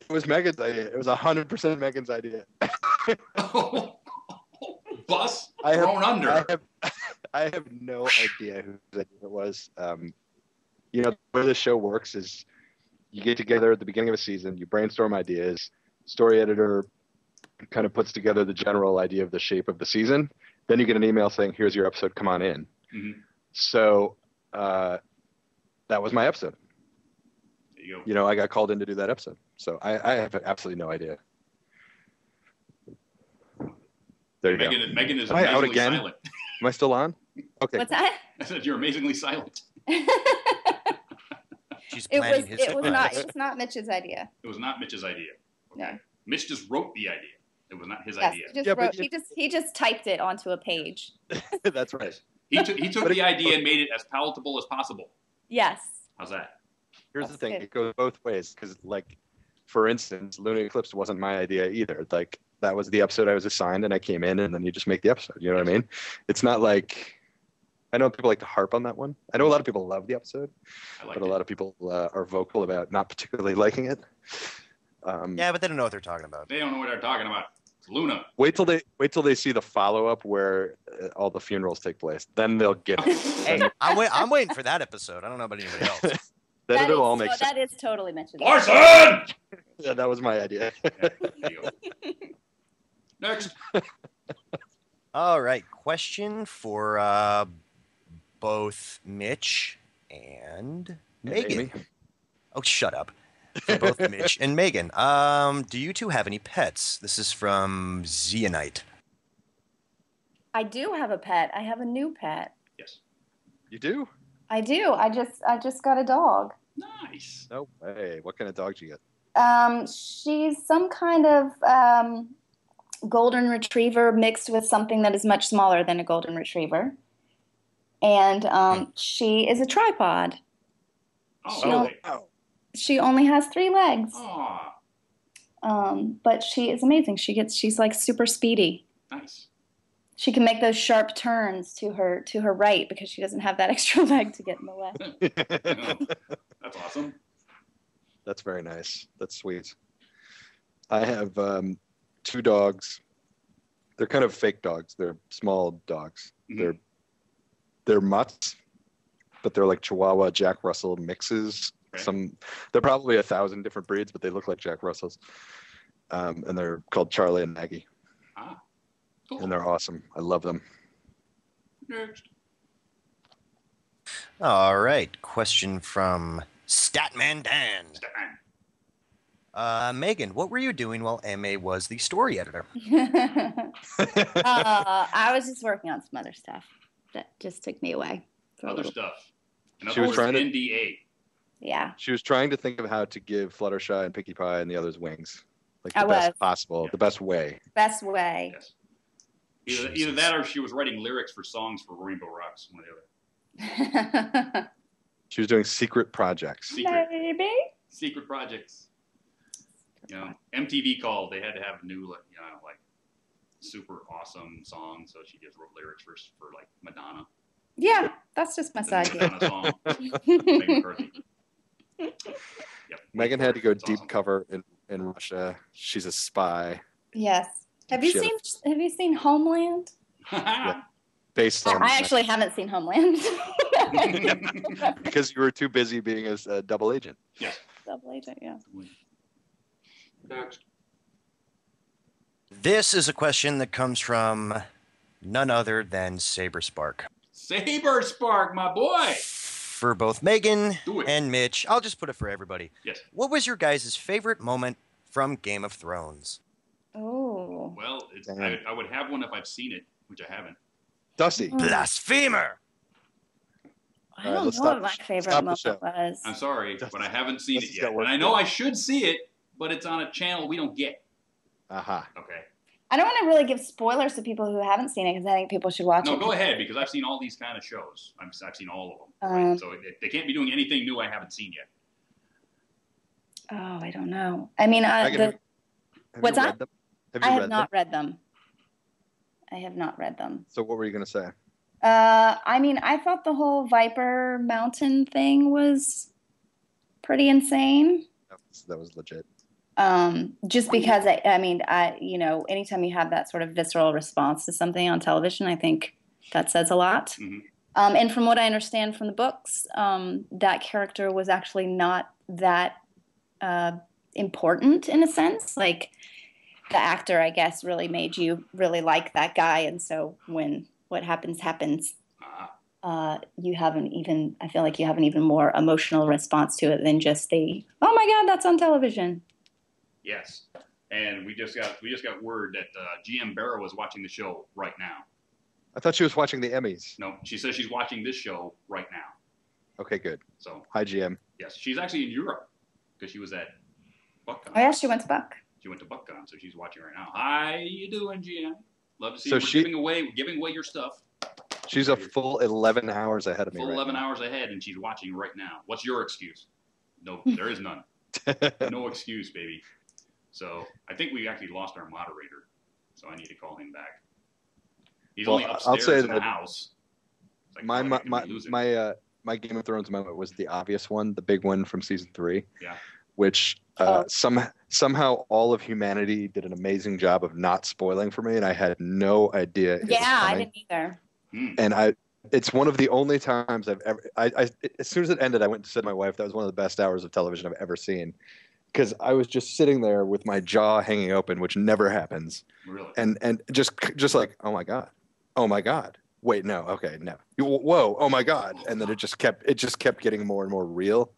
It was Megan's idea. It was 100% Megan's idea. Bus I have- thrown under. I have no idea whose idea it was. You know, the way this show works is you get together at the beginning of a season, you brainstorm ideas, story editor kind of puts together the general idea of the shape of the season. Then you get an email saying, here's your episode, come on in. Mm-hmm. So that was my episode. There you go. You know, I got called in to do that episode. So I have absolutely no idea. There you go. Megan is Am I out amazingly again? silent. Am I still on? Okay. What's that? I said you're amazingly silent. She's It planning was his it was not surprise. it was not Mitch's idea. It was not Mitch's idea. Okay. No. Mitch just wrote the idea. It was not his Yes, idea. he just Yeah, but wrote, he just typed it onto a page. That's right. He took But the idea and made it as palatable as possible. Yes. How's that? Here's That's the thing. good. It goes both ways. Because, like, for instance, Lunar Eclipse wasn't my idea either. Like, that was the episode I was assigned, and I came in, and then you just make the episode. You know what I mean? It's not like... I know people like to harp on that one. I know a lot of people love the episode, I like but a lot of people are vocal about not particularly liking it. Yeah, but they don't know what they're talking about. They don't know what they're talking about. It's Luna. Wait till they see the follow-up where all the funerals take place. Then they'll get it. Hey, I'm waiting for that episode. I don't know about anybody else. Then That it'll is all make sense. that is totally Mitch's. Larson! Yeah, that was my idea. Yeah, there you go. Next. All right, question for both Mitch and Megan. Amy? Oh, shut up. For both Mitch and Megan. Do you two have any pets? This is from Zeonite. I do have a pet. I have a new pet. Yes. You do? I do. I just got a dog. Nice. No way. What kind of dog did you get? She's some kind of golden retriever mixed with something that is much smaller than a golden retriever. And she is a tripod. Oh, She really? She only has 3 legs. Aw, But she is amazing. She's like super speedy. nice. She can make those sharp turns to her right because she doesn't have that extra leg to get in the way. Oh, that's awesome. That's very nice. That's sweet. I have 2 dogs. They're kind of fake dogs. They're small dogs. Mhm. They're mutts, but they're like Chihuahua Jack Russell mixes. Okay. They're probably 1,000 different breeds, but they look like Jack Russells. And they're called Charlie and Maggie. Ah, cool. And they're awesome. I love them. Next. All right. Question from Statman Dan. Megan, what were you doing while MA was the story editor? I was just working on some other stuff that just took me away. Other stuff. She was trying to NDA. Yeah. She was trying to think of how to give Fluttershy and Pinkie Pie and the others wings, like I the best was. possible, Yeah. the best way. Best way. Yes. Either that or she was writing lyrics for songs for Rainbow Rocks, one or the other. She was doing secret projects. Maybe. Secret projects. You know, MTV called. They had to have new, like, super awesome songs. So she just wrote lyrics for like Madonna. Yeah, that's just my side gig. Madonna song. Megan McCarthy. Yep. Megan had to go It's deep awesome. cover in Russia. She's a spy. Yes. Have you seen Homeland? Based on I actually haven't seen Homeland. because you were too busy being a double agent. Yes. Double agent, yeah. Next. This is a question that comes from none other than Saber Spark. Saber Spark, my boy. For both Megan Do it. and Mitch, I'll just put it for everybody. Yes. What was your guys' favorite moment from Game of Thrones? Oh. Well, Damn. I would have one if I've seen it, which I haven't. Dusty. Blasphemer! I All right, don't let's know stop- what my favorite stop the moment show. was. I'm sorry, but I haven't seen This it has yet. got work And I know to do. I should see it, but it's on a channel we don't get. Aha. Okay. I don't want to really give spoilers to people who haven't seen it because I think people should watch No, it. go ahead, because I've seen all these kind of shows. I've seen all of them. Right? So they can't be doing anything new I haven't seen yet. Oh, I don't know. I mean, Megan, have what's you that? read them? Have I you have read not them? read them. I have not read them. So what were you going to say? I mean, I thought the whole Viper Mountain thing was pretty insane. That was legit. Just because I mean, anytime you have that sort of visceral response to something on television, I think that says a lot. Mhm. And from what I understand from the books, that character was actually not that important in a sense. Like the actor, I guess, really made you really like that guy, and so when what happens, you have I feel like you have an even more emotional response to it than just the, oh my God, that's on television. Yes. And we just got word that GM Barrow is watching the show right now. I thought she was watching the Emmys. No, she says she's watching this show right now. Okay, good. So, Hi, GM. yes, she's actually in Europe because she was at BuckCon. Oh yeah, she went to Buck. She went to BuckCon, so she's watching right now. How you doing, GM? Love to see So you giving away your stuff. She's a full 11 hours ahead of me. Full right 11 now. hours ahead, and she's watching right now. What's your excuse? No, there is none. No excuse, baby. So I think we actually lost our moderator, so I need to call him back. He's Well, only I'll upstairs say in the that house. It's like, My oh, did we lose him? my Game of Thrones moment was the obvious one, the big one from season 3. Yeah. Which somehow all of humanity did an amazing job of not spoiling for me, and I had no idea. It was Yeah, I coming. didn't either. And it's one of the only times I've ever. As soon as it ended, I went and said to my wife that was one of the best hours of television I've ever seen, because I was just sitting there with my jaw hanging open, which never happens, Really? and just like, oh my god, wait, no, okay, no, whoa, oh my god, and then it just kept getting more and more real,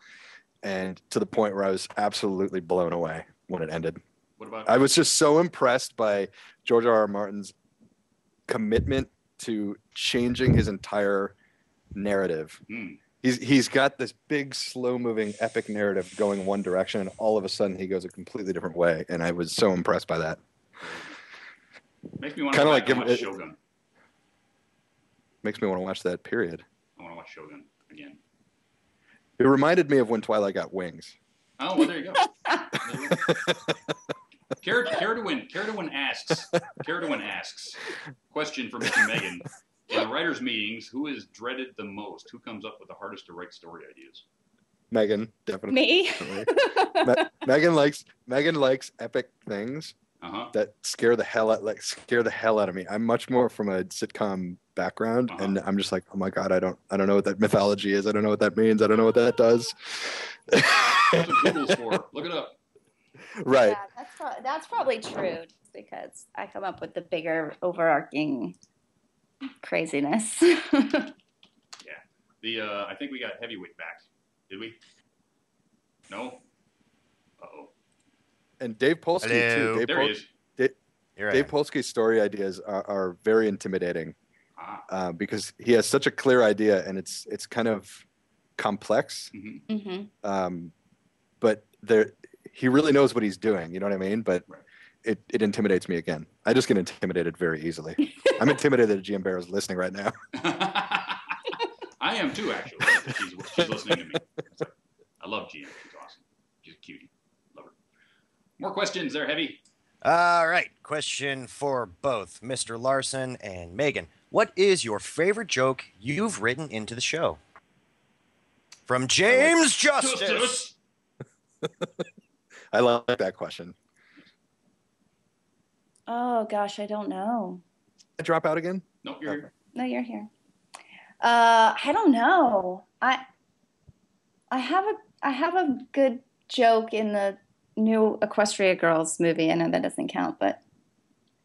and to the point where I was absolutely blown away when it ended. What about? I was just so impressed by George R.R. Martin's commitment to changing his entire narrative. He's got this big, slow-moving, epic narrative going one direction, and all of a sudden he goes a completely different way. And I was so impressed by that. Makes me want to Kinda like like watch Shogun. Makes me want to watch that. Period. I want to watch Shogun again. It reminded me of when Twilight got wings. Oh, well, there you go. Caradwin asks, question for Mr. Megan. In the writers' meetings, who is dreaded the most? Who comes up with the hardest to write story ideas? Megan, definitely. Me? Megan likes epic things Uh-huh. that scare the hell out of me. I'm much more from a sitcom background, and I'm just like, oh my god, I don't know what that mythology is. I don't know what that means. I don't know what that does. That's what Google's for. Look it up. Right. Yeah, that's probably true, just because I come up with the bigger overarching craziness. Yeah. I think we got Heavyweight back. Did we? No? Uh-oh. And Dave Polsky Hello. too. There he is. Dave Polsky's story ideas are very intimidating Ah. because he has such a clear idea, and it's kind of complex. Mm-hmm. But he really knows what he's doing. You know what I mean? But Right. it intimidates me again. I just get intimidated very easily. I'm intimidated that GM Bear is listening right now. I am too, actually. She's listening to me. I love GM. She's awesome. She's a cutie. Love her. More questions there, Heavy. All right. Question for both Mr. Larson and Megan. What is your favorite joke you've written into the show? From James Justice. I like that question. Oh gosh, I don't know. I drop out again? Nope, you're here. No, you're here. I don't know. I have a good joke in the new Equestria Girls movie. I know that doesn't count, but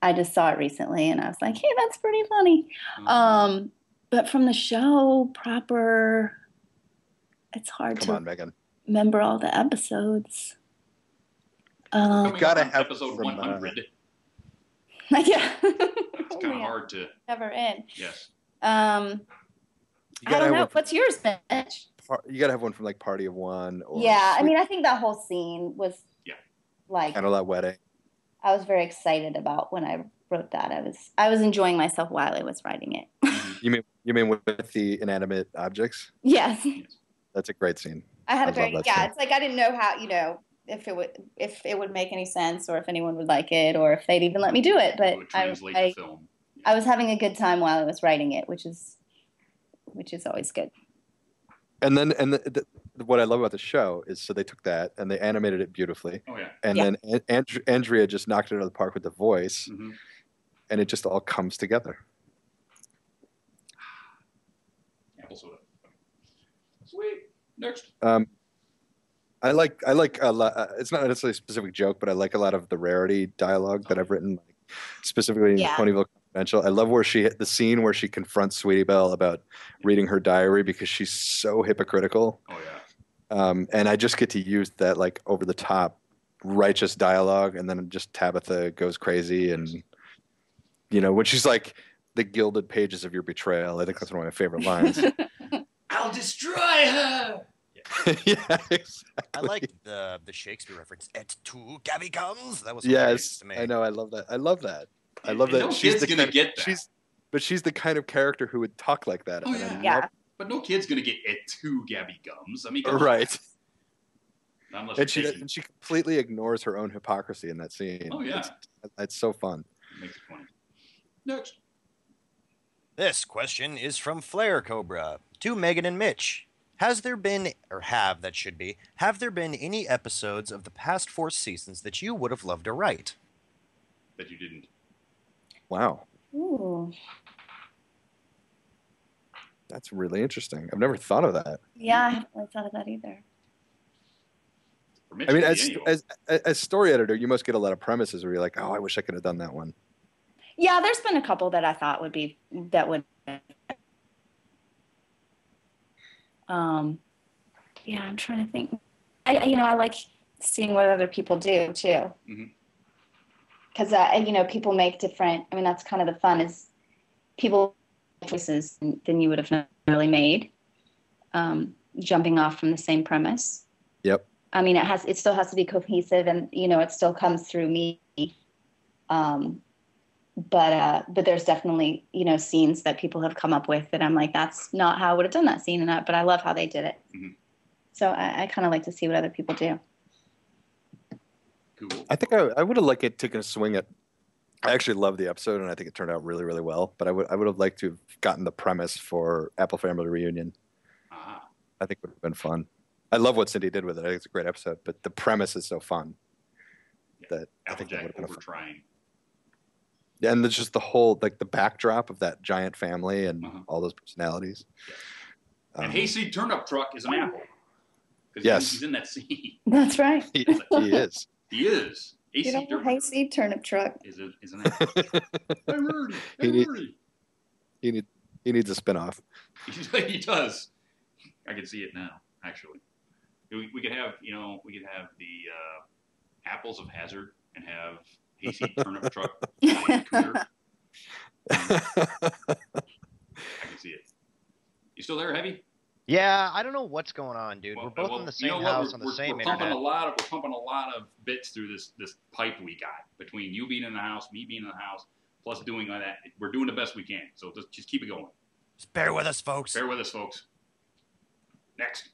I just saw it recently, and I was like, hey, that's pretty funny. Mm-hmm. But from the show proper, it's hard Come to on, Megan. remember all the episodes. Coming gotta up on have episode from, 100. Yeah. It's kind of hard to. Never end. Yes. I don't know. What's yours, Mitch? You gotta have one from like Party of One. Or Yeah, I mean, I think that whole scene was like Candlelight Wedding. I was very excited about when I wrote that. I was enjoying myself while I was writing it. You mean with the inanimate objects? Yes. That's a great scene. I had a love very that scene. It's like I didn't know how if it would make any sense or if anyone would like it or if they'd even let me do it. But It would translate the film. I was having a good time while I was writing it, which is always good. And then what I love about the show is so they took that and they animated it beautifully. Oh yeah. And then Andrea just knocked it out of the park with the voice, Mm-hmm. and it just all comes together. Apple soda. Sweet. Next. I like a lot. It's not necessarily a specific joke, but I like a lot of the Rarity dialogue that I've written, like, specifically in Ponyville Confidential. I love the scene where she confronts Sweetie Belle about reading her diary because she's so hypocritical. Oh yeah. And I just get to use that like over the top righteous dialogue, and then just Tabitha goes crazy, and when she's like, the gilded pages of your betrayal. I think that's one of my favorite lines. I'll destroy her. Yeah, exactly. I like the Shakespeare reference. Et tu, Gabby comes. That was yes. to me. I know. I love that. I love that. No she's gonna get that. She's the kind of character who would talk like that. Oh, yeah. Yeah. But no kid's gonna get et tu, Gabby Gums. I mean, right. And she completely ignores her own hypocrisy in that scene. Oh yeah. It's so fun. It makes it funny. Next. This question is from Flare Cobra to Megan and Mitch. Have there been any episodes of the past 4 seasons that you would have loved to write? That you didn't. Wow. Ooh. That's really interesting. I've never thought of that. Yeah, I haven't really thought of that either. For Mitch, I mean, anyway. as story editor, you must get a lot of premises where you're like, oh, I wish I could have done that one. Yeah, there's been a couple that I thought would. Yeah, I'm trying to think. I like seeing what other people do too. Because people make different. I mean, that's kind of the fun is people make choices than you would have really made. Jumping off from the same premise. Yep. I mean, it still has to be cohesive, and it still comes through me. But there's definitely scenes that people have come up with that I'm like, that's not how I would have done that scene, but I love how they did it. Mm-hmm. So I kind of like to see what other people do. Cool. I think I would have liked it taken a swing at. I actually loved the episode, and I think it turned out really, really well. But I would have liked to have gotten the premise for Apple Family Reunion. Ah. I think it would have been fun. I love what Cindy did with it. I think it's a great episode, but the premise is so fun that I think that would have been fun. Trying. Yeah, and there's just the whole like the backdrop of that giant family and all those personalities. And Hayseed Turnip Truck is an apple. Yes, he's in that scene. That's right. He is. He is. Hayseed Turnip Truck is an apple. Hey, Rudy. Hey, Rudy. He needs a spinoff. He does. I can see it now. Actually, we could have the Apples of Hazard and have Hayseed Turnip Truck. I can see it. You still there, Heavy? Yeah, I don't know what's going on, dude. We're both in the same house on the same internet. We're pumping a lot of bits through this pipe we got between you being in the house, me being in the house, plus doing all that. We're doing the best we can. So just keep it going. Just bear with us, folks. Bear with us, folks. Next.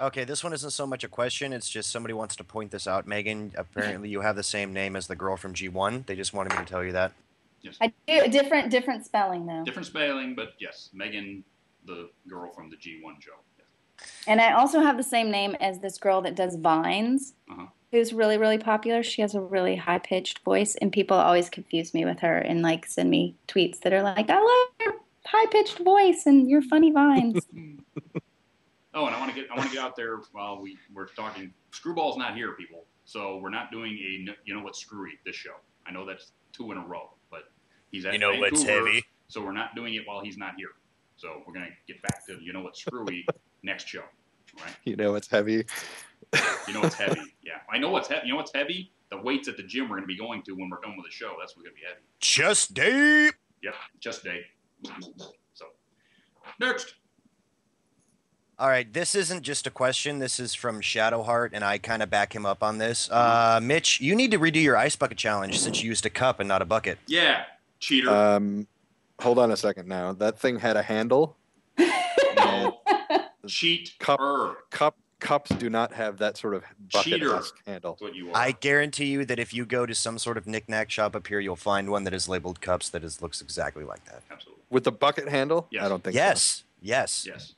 Okay, this one isn't so much a question. It's just somebody wants to point this out. Megan, apparently you have the same name as the girl from G1. They just wanted me to tell you that. Yes. I do different spelling though. Different spelling, but yes, Megan, the girl from the G1 show. Yes. And I also have the same name as this girl that does Vines, who's really, really popular. She has a really high-pitched voice, and people always confuse me with her and like send me tweets that are like, "I love your high-pitched voice and your funny vines." Oh, and I want to get out there while we're talking. Screwball's not here, people, so we're not doing a you know what's screwy this show. I know that's 2 in a row, but he's at Vancouver, what's heavy, so we're not doing it while he's not here. So we're gonna get back to you know what's screwy next show, right? You know what's heavy. You know what's heavy. Yeah, I know what's heavy. You know what's heavy? The weights at the gym we're gonna be going to when we're done with the show. That's what's gonna be heavy. Just deep. Yep, just day. So next. All right, this isn't just a question. This is from Shadowheart, and I kind of back him up on this. Mitch, you need to redo your ice bucket challenge since you used a cup and not a bucket. Yeah, cheater. Hold on a second now. That thing had a handle. No. Cheat. Cups do not have that sort of bucket-esque handle. That's what you are. I guarantee you that if you go to some sort of knick-knack shop up here, you'll find one that is labeled cups that looks exactly like that. Absolutely. With the bucket handle? Yes. I don't think so. Yes.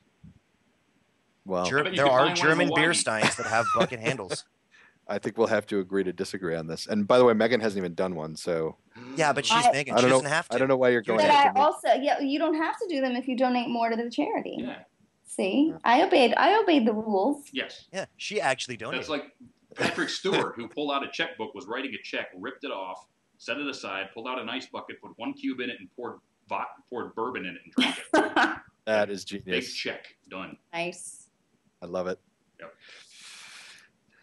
Well, there are German beer steins that have bucket handles. I think we'll have to agree to disagree on this. And by the way, Megan hasn't even done one, so yeah, but she's Megan. She doesn't have to. I don't know why you're going. But I also, you don't have to do them if you donate more to the charity. Yeah. See, I obeyed the rules. Yes. Yeah, she actually donated. That's like Patrick Stewart, who pulled out a checkbook, was writing a check, ripped it off, set it aside, pulled out an ice bucket, put 1 cube in it, and poured bourbon in it and drank it. That is genius. Big check done. Nice. I love it. Yep.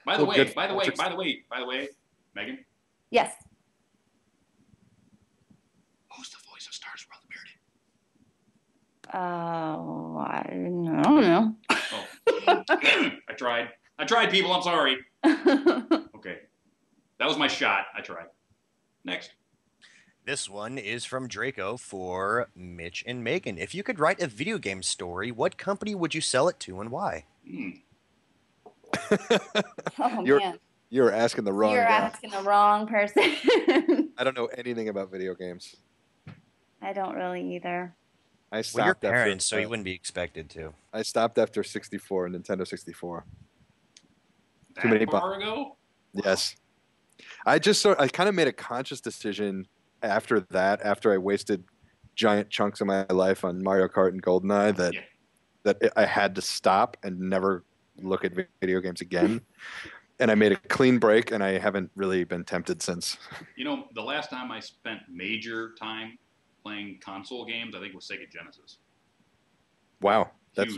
By the way, Megan. Yes. Who's the voice of Stars World I don't know. Oh. I tried, people. I'm sorry. Okay. That was my shot. I tried. Next. This one is from Draco for Mitch and Megan. If you could write a video game story, what company would you sell it to and why? Oh, man. You're asking the wrong guy. You're asking the wrong person. I don't know anything about video games. I don't really either. I stopped well, your after, parents, so you wouldn't be expected to. I stopped after 64, Nintendo 64. That Too many far ago? Yes. I kind of made a conscious decision after that, after I wasted giant chunks of my life on Mario Kart and GoldenEye, that I had to stop and never look at video games again. And I made a clean break, and I haven't really been tempted since. You know, the last time I spent major time playing console games, I think was Sega Genesis. Wow. That's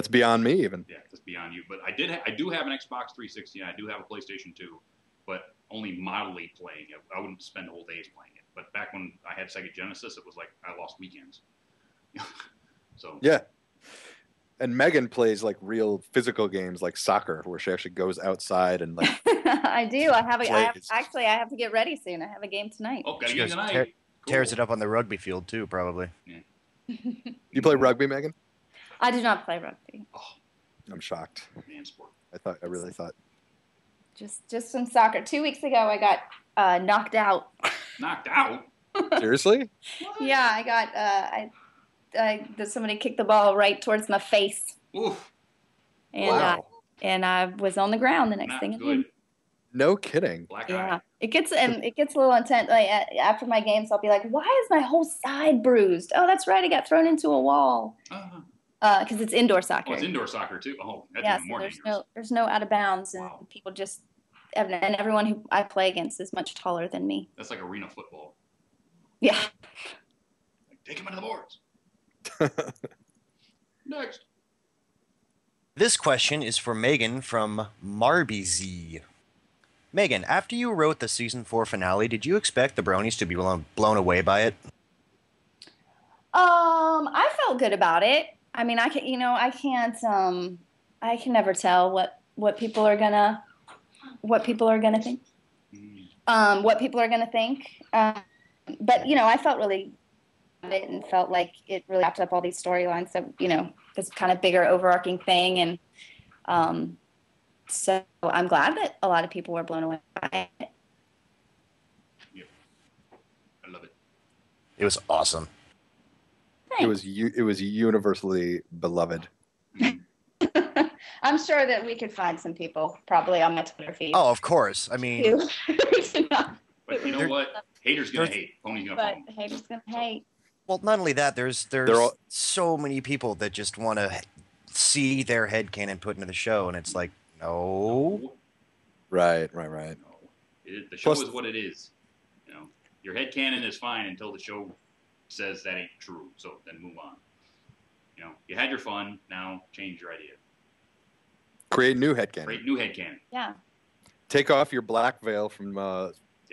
beyond me even. Yeah, that's beyond you. But I do have an Xbox 360, and I do have a PlayStation 2, but only mildly playing it. I wouldn't spend whole days playing it. But back when I had Sega Genesis, it was like I lost weekends. So yeah. And Megan plays like real physical games like soccer, where she actually goes outside and like. I do. I have to get ready soon. I have a game tonight. Oh, got a game tonight. Tears it up on the rugby field too, probably. Yeah. You play rugby, Megan? I do not play rugby. Oh, I'm shocked. Man sport. I really thought. Just some soccer. 2 weeks ago, I got knocked out. Knocked out? Seriously? Yeah, I got. Somebody kicked the ball right towards my face. Oof. And wow. And I was on the ground the next Not thing. Good. No kidding. Black Yeah, eye. it gets a little intense. Like after my games, I'll be like, "Why is my whole side bruised?" Oh, that's right, I got thrown into a wall. Because it's indoor soccer. Oh, it's indoor soccer too. Oh, that's Yeah, even more dangerous. there's no out of bounds, and Wow. people just and everyone who I play against is much taller than me. That's like arena football. Yeah. Like, take him into the boards. Next. This question is for Megan from MarbyZ. Megan, after you wrote the season 4 finale, did you expect the Bronies to be blown away by it? I felt good about it. I mean, I can never tell what people are gonna think. What people are gonna think. But I felt really good about it and felt like it really wrapped up all these storylines. So this kind of bigger overarching thing, and so I'm glad that a lot of people were blown away by it. Yep. I love it. It was awesome. Thanks. It was universally beloved. I'm sure that we could find some people probably on my Twitter feed. Oh, of course. I mean, But you know what? Haters gonna hate. Pony's gonna but pony. haters gonna hate. well, not only that, there's all- so many people that just want to see their headcanon put into the show, and it's like, no. Right. No. The show Plus- is what it is. Your headcanon is fine until the show says that ain't true. So then move on. You had your fun. Now change your idea. Create new headcanon. Create new headcanon. Yeah. Take off your black veil from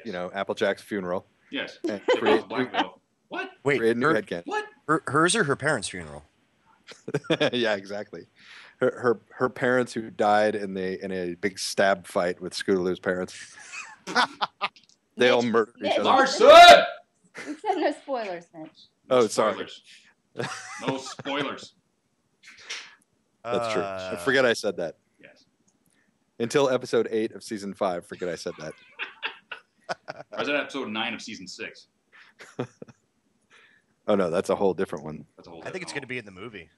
Yes. Applejack's funeral. Yes. And Take create off Black Veil. What? Wait, create new her, headcanon. What? hers or her parents' funeral? Yeah, exactly. Her parents who died in a big stab fight with Scootaloo's parents. They all murdered each other. Larson! We said no spoilers, Mitch. Oh, sorry. No spoilers. That's true. I forget I said that. Yes. Until episode 8 of season 5, forget I said that. Or is that episode 9 of season 6? Oh no, that's a whole different one. That's a whole I think it's going to different- be in the movie.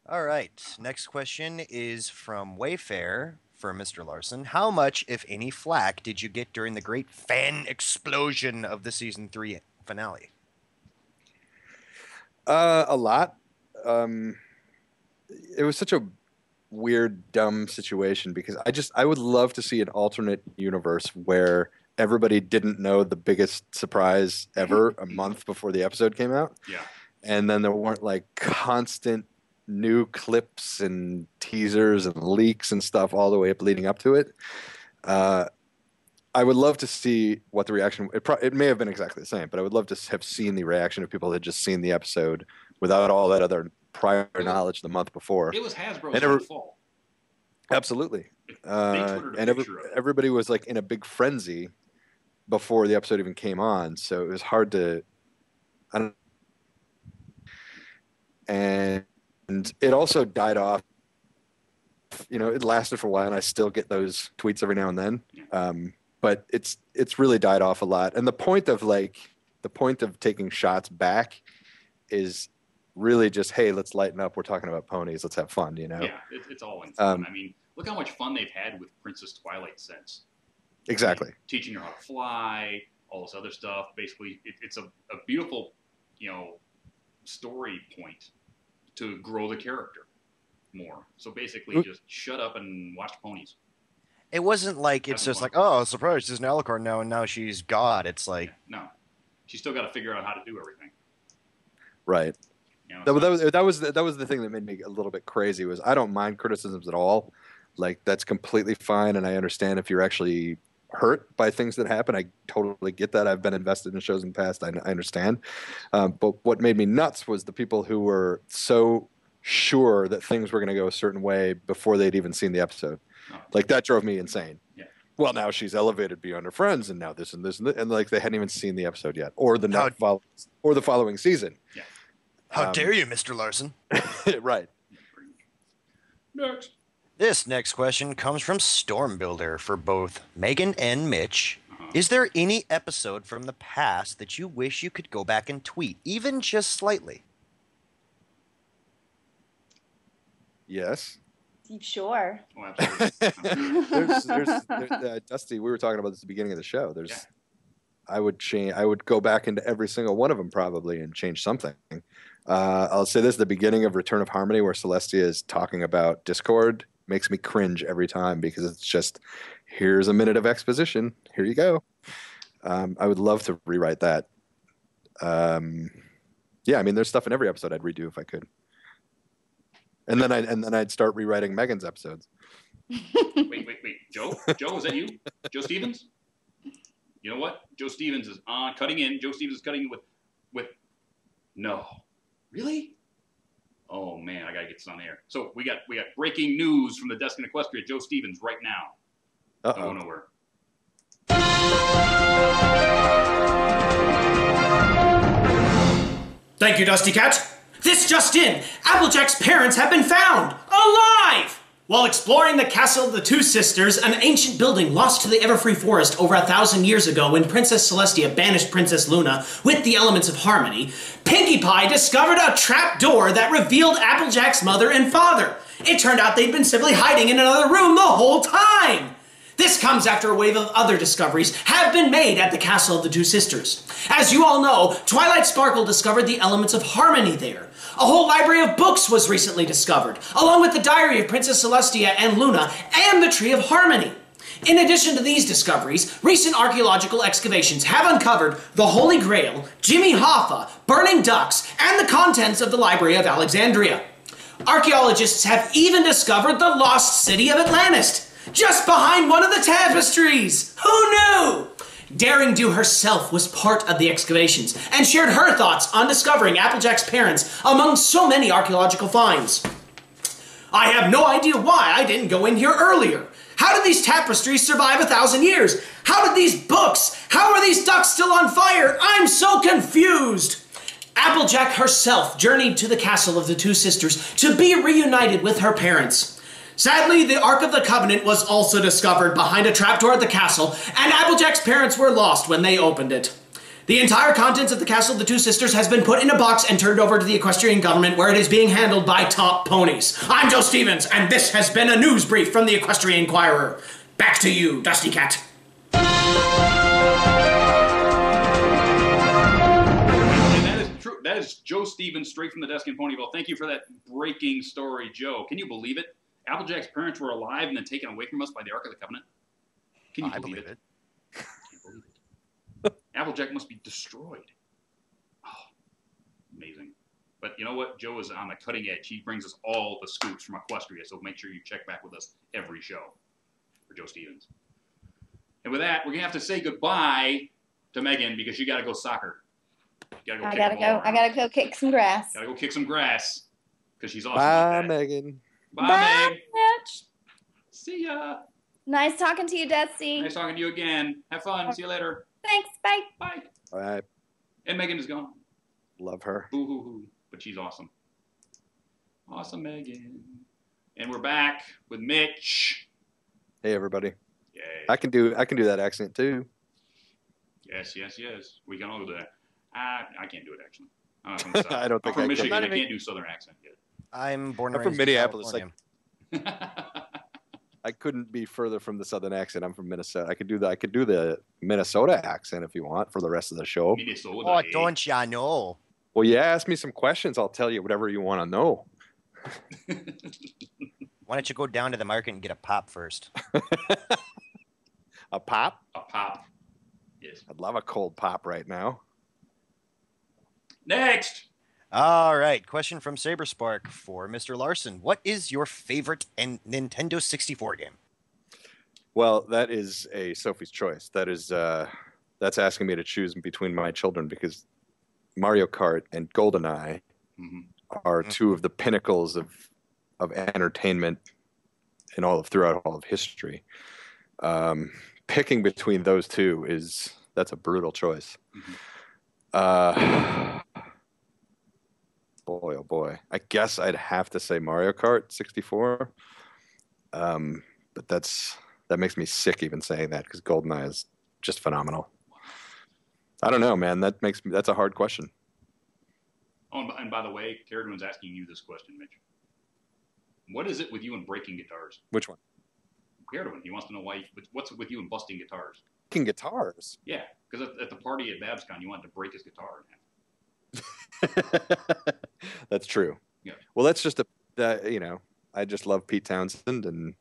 All right. Next question is from Wayfair for Mr. Larson. How much, if any, flack did you get during the great fan explosion of the season 3 finale? A lot. It was such a weird, dumb situation because I would love to see an alternate universe where everybody didn't know the biggest surprise ever a month before the episode came out. Yeah. And then there weren't like constant new clips and teasers and leaks and stuff all the way up leading up to it. I would love to see what the reaction. It may have been exactly the same, but I would love to have seen the reaction of people that had just seen the episode without all that other prior knowledge the month before. It was Hasbro's And own fault. Absolutely. They Twittered a And picture of it. everybody was like in a big frenzy before the episode even came on, so it was hard to. I don't. And it also died off. It lasted for a while, and I still get those tweets every now and then. But it's really died off a lot. And the point of taking shots back is really just, hey, let's lighten up. We're talking about ponies. Let's have fun. Yeah, it's all in fun. I mean, look how much fun they've had with Princess Twilight since. Exactly. Teaching her how to fly, all this other stuff. Basically, it's a beautiful, story point to grow the character more. So basically, just shut up and watch ponies. It wasn't like it's just like, oh, surprise, she's an Alucard now, and now she's God. It's like, No, she's still got to figure out how to do everything. Right. So That was the thing that made me a little bit crazy. Was I don't mind criticisms at all. Like that's completely fine, and I understand if you're actually hurt by things that happen. I totally get that. I've been invested in shows in the past. I understand. But what made me nuts was the people who were so sure that things were going to go a certain way before they'd even seen the episode. No. Like that drove me insane. Yeah. Well, now she's elevated beyond her friends, and now this and this and that, and like they hadn't even seen the episode yet, or the following season. Yeah. how dare you, Mr. Larson? Right. Next. This next question comes from Stormbuilder for both Megan and Mitch. Is there any episode from the past that you wish you could go back and tweet, even just slightly? Yes. Sure. Oh, absolutely. Dusty, we were talking about this at the beginning of the show. I would go back into every single one of them probably and change something. I'll say this: the beginning of Return of Harmony, where Celestia is talking about Discord, makes me cringe every time because it's just, here's a minute of exposition. Here you go. I would love to rewrite that. Yeah, I mean, there's stuff in every episode I'd redo if I could. And then I'd start rewriting Megan's episodes. Wait. Joe, is that you? Joe Stevens? You know what? Joe Stevens is cutting in. Joe Stevens is cutting in with no. Really? Oh man, I gotta get this on the air. So we got breaking news from the desk in Equestria. Joe Stevens right now. Don't go nowhere. Thank you, Dusty Cat. This just in, Applejack's parents have been found, alive! While exploring the castle of the Two Sisters, an ancient building lost to the Everfree forest over 1,000 years ago when Princess Celestia banished Princess Luna with the elements of harmony, Pinkie Pie discovered a trap door that revealed Applejack's mother and father. It turned out they'd been simply hiding in another room the whole time. This comes after a wave of other discoveries have been made at the Castle of the Two Sisters. As you all know, Twilight Sparkle discovered the elements of harmony there. A whole library of books was recently discovered, along with the diary of Princess Celestia and Luna and the Tree of Harmony. In addition to these discoveries, recent archaeological excavations have uncovered the Holy Grail, Jimmy Hoffa, burning ducks, and the contents of the Library of Alexandria. Archaeologists have even discovered the lost city of Atlantis, just behind one of the tapestries. Who knew? Daring Do herself was part of the excavations and shared her thoughts on discovering Applejack's parents among so many archaeological finds. I have no idea why I didn't go in here earlier. How did these tapestries survive 1,000 years? How did these books? How are these ducks still on fire? I'm so confused. Applejack herself journeyed to the Castle of the Two Sisters to be reunited with her parents. Sadly, the Ark of the Covenant was also discovered behind a trapdoor at the castle, and Applejack's parents were lost when they opened it. The entire contents of the Castle of the Two Sisters has been put in a box and turned over to the equestrian government, where it is being handled by top ponies. I'm Joe Stevens, and this has been a news brief from the Equestrian Inquirer. Back to you, Dusty Cat. And that is true. That is Joe Stevens, straight from the desk in Ponyville. Thank you for that breaking story, Joe. Can you believe it? Applejack's parents were alive and then taken away from us by the Ark of the Covenant. Can you believe it? I can't believe it. Applejack must be destroyed. Oh, amazing. But you know what? Joe is on the cutting edge. He brings us all the scoops from Equestria, so make sure you check back with us every show for Joe Stevens. And with that, we're going to have to say goodbye to Megan because you got to go soccer. I gotta go kick some grass. Got to go kick some grass because she's awesome. Bye, like that. Megan. Bye, Meg. Mitch. See ya. Nice talking to you, Dusty. Nice talking to you again. Have fun. See you later. Thanks. Bye. Bye. All right. And Megan is gone. Love her. Boo hoo hoo. But she's awesome. Awesome, Megan. And we're back with Mitch. Hey, everybody. Yay. I can do that accent too. Yes. We can all do that. I can't do it actually. I'm from the South. I don't think I'm from I Michigan. can. I can't do Southern accent yet. I'm born I'm and from raised in Minneapolis. California. I couldn't be further from the Southern accent. I'm from Minnesota. I could do the Minnesota accent if you want for the rest of the show. Minnesota. Oh, don't ya know? Well, you ask me some questions, I'll tell you whatever you want to know. Why don't you go down to the market and get a pop first? A pop? A pop. Yes. I'd love a cold pop right now. Next. All right. Question from Saberspark for Mr. Larson. What is your favorite Nintendo 64 game? Well, that is a Sophie's choice. That's asking me to choose between my children because Mario Kart and GoldenEye are two of the pinnacles of entertainment throughout all of history. Picking between those two that's a brutal choice. Boy, oh boy. I guess I'd have to say Mario Kart 64. But that makes me sick even saying that because GoldenEye is just phenomenal. I don't know, man. That's a hard question. Oh, and by the way, Carradin's asking you this question, Mitch. What is it with you and breaking guitars? Which one? Weird. He wants to know what's with you and busting guitars. Breaking guitars? Yeah, because at the party at BabsCon, you wanted to break his guitar in half. That's true. Yeah. Well, that's just I just love Pete Townsend, and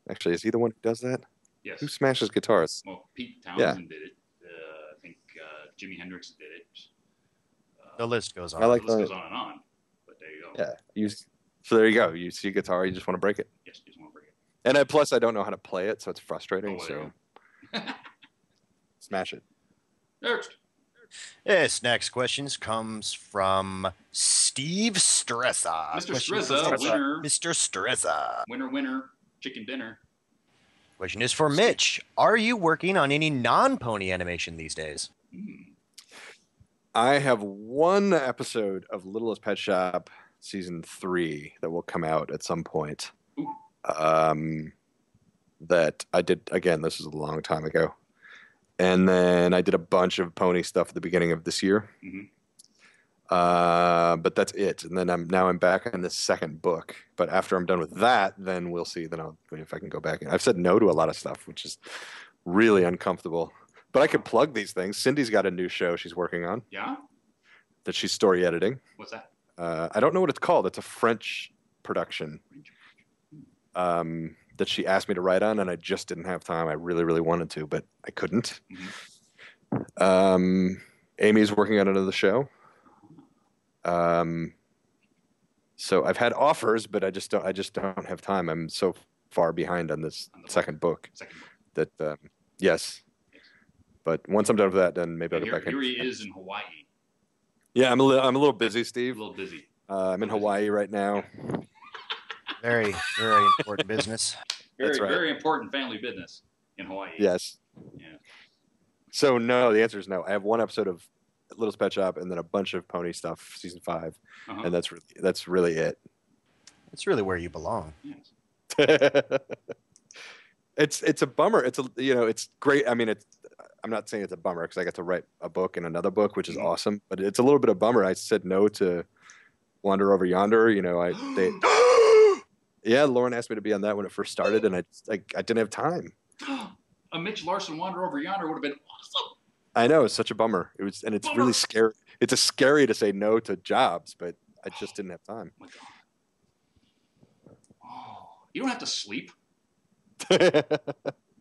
actually, is he the one who does that? Yes. Who smashes guitars? Well, Pete Townsend did it. I think Jimi Hendrix did it. The list goes on. I like the list goes on and on. But there you go. Yeah. So there you go. You see a guitar, you just want to break it. Yes, you just want to break it. And plus, I don't know how to play it, so it's frustrating. Oh, so smash it. Next. This next question comes from Steve Strezza. Mr. Strezza, winner. Mr. Strezza. Winner, chicken dinner. Question is for Mitch. Are you working on any non-pony animation these days? I have one episode of Littlest Pet Shop season 3 that will come out at some point. That I did, again, this is a long time ago. And then I did a bunch of pony stuff at the beginning of this year. But that's it. And then I'm back on the second book. But after I'm done with that, then we'll see. Then if I can go back. I've said no to a lot of stuff, which is really uncomfortable. But I could plug these things. Cindy's got a new show she's working on. Yeah? That she's story editing. What's that? I don't know what it's called. It's a French production that she asked me to write on, and I just didn't have time. I really, really wanted to, but I couldn't. Amy's working on another show. So I've had offers, but I just don't have time. I'm so far behind on this second book that yes. But once I'm done with that, then maybe I'll get back in. Here he is in Hawaii. Yeah, I'm a little busy, Steve. A little busy. I'm in Hawaii right now. Very, very important business. That's right. Very important family business in Hawaii. Yes. Yeah. So no, the answer is no. I have one episode of Littlest Pet Shop and then a bunch of pony stuff, season 5, and that's really it. It's really where you belong. Yes. It's a bummer. It's great. I mean, I'm not saying it's a bummer because I got to write a book and another book, which is awesome. But it's a little bit of a bummer. I said no to Wander Over Yonder. Yeah, Lauren asked me to be on that when it first started, and I didn't have time. A Mitch Larson Wander Over Yonder would have been awesome. I know, it's such a bummer. It's really scary. It's scary to say no to jobs, but I just didn't have time. Oh my God. Oh, you don't have to sleep.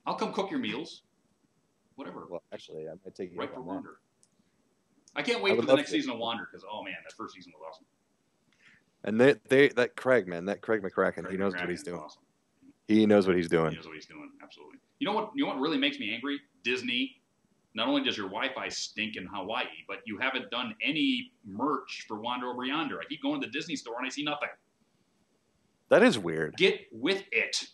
I'll come cook your meals. Whatever. Well, actually, I might take you right for on Wander. I can't wait for the next season of Wander because, oh man, that first season was awesome. And that Craig McCracken, he knows what he's doing. Awesome. He knows what he's doing. He knows what he's doing. Absolutely. You know what really makes me angry? Disney. Not only does your Wi-Fi stink in Hawaii, but you haven't done any merch for Wander Over Yonder. I keep going to the Disney store and I see nothing. That is weird. Get with it.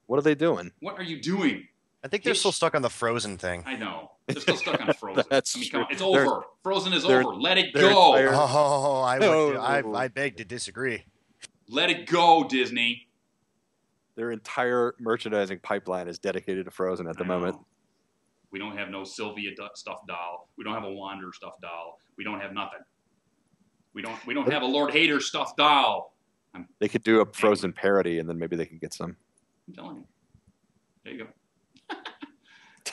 What are they doing? What are you doing? I think they're still stuck on the Frozen thing. I know. They're still stuck on Frozen. Come on, it's over. over. Frozen is over. Let it go. I beg to disagree. Let it go, Disney. Their entire merchandising pipeline is dedicated to Frozen at the moment. We don't have no Sylvia stuffed doll. We don't have a Wander stuffed doll. We don't have nothing. We don't have a Lord Hater stuffed doll. They could do a Frozen parody, and then maybe they could get some. I'm telling you. There you go.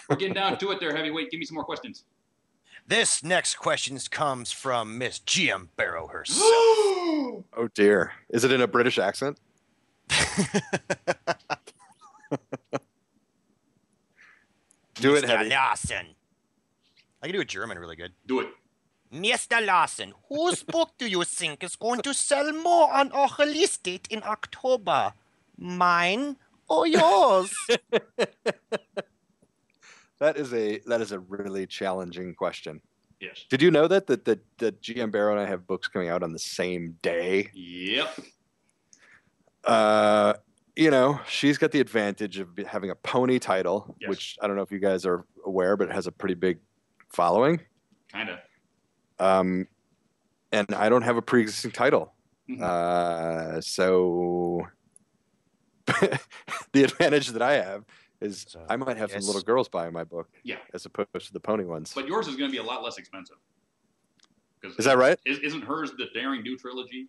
We're getting down to it there, Heavyweight. Give me some more questions. This next question comes from Miss GM Barrow herself. Oh, dear. Is it in a British accent? Do it, Heavy. Mr. Larson. I can do a German really good. Do it. Mr. Larson, whose book do you think is going to sell more on our release date in October? Mine or yours? That is a really challenging question. Yes. Did you know that GM Barrow and I have books coming out on the same day? Yep. She's got the advantage of having a pony title, which I don't know if you guys are aware, but it has a pretty big following. Kind of. And I don't have a pre-existing title. So the advantage that I have is I might have some little girls buying my book, as opposed to the pony ones. But yours is going to be a lot less expensive. Is that right? Isn't hers the Daring Do trilogy?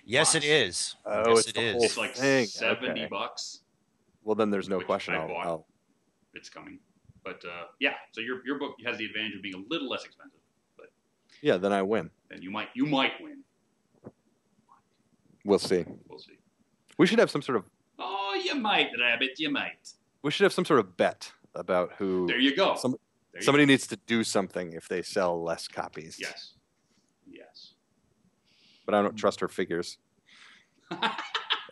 Yes, it box. is. Oh, yes, it's it the is. whole It's like thing. $70. Okay. Well, then there's no Which question. I bought. I'll It's coming. But yeah, so your book has the advantage of being a little less expensive. But yeah, then I win. then you might win. We'll see. We'll see. We should have some sort of Oh, you might, Rabbit. You might. bet about who. There you go. Somebody needs to do something if they sell less copies. Yes. Yes. But I don't trust her figures. I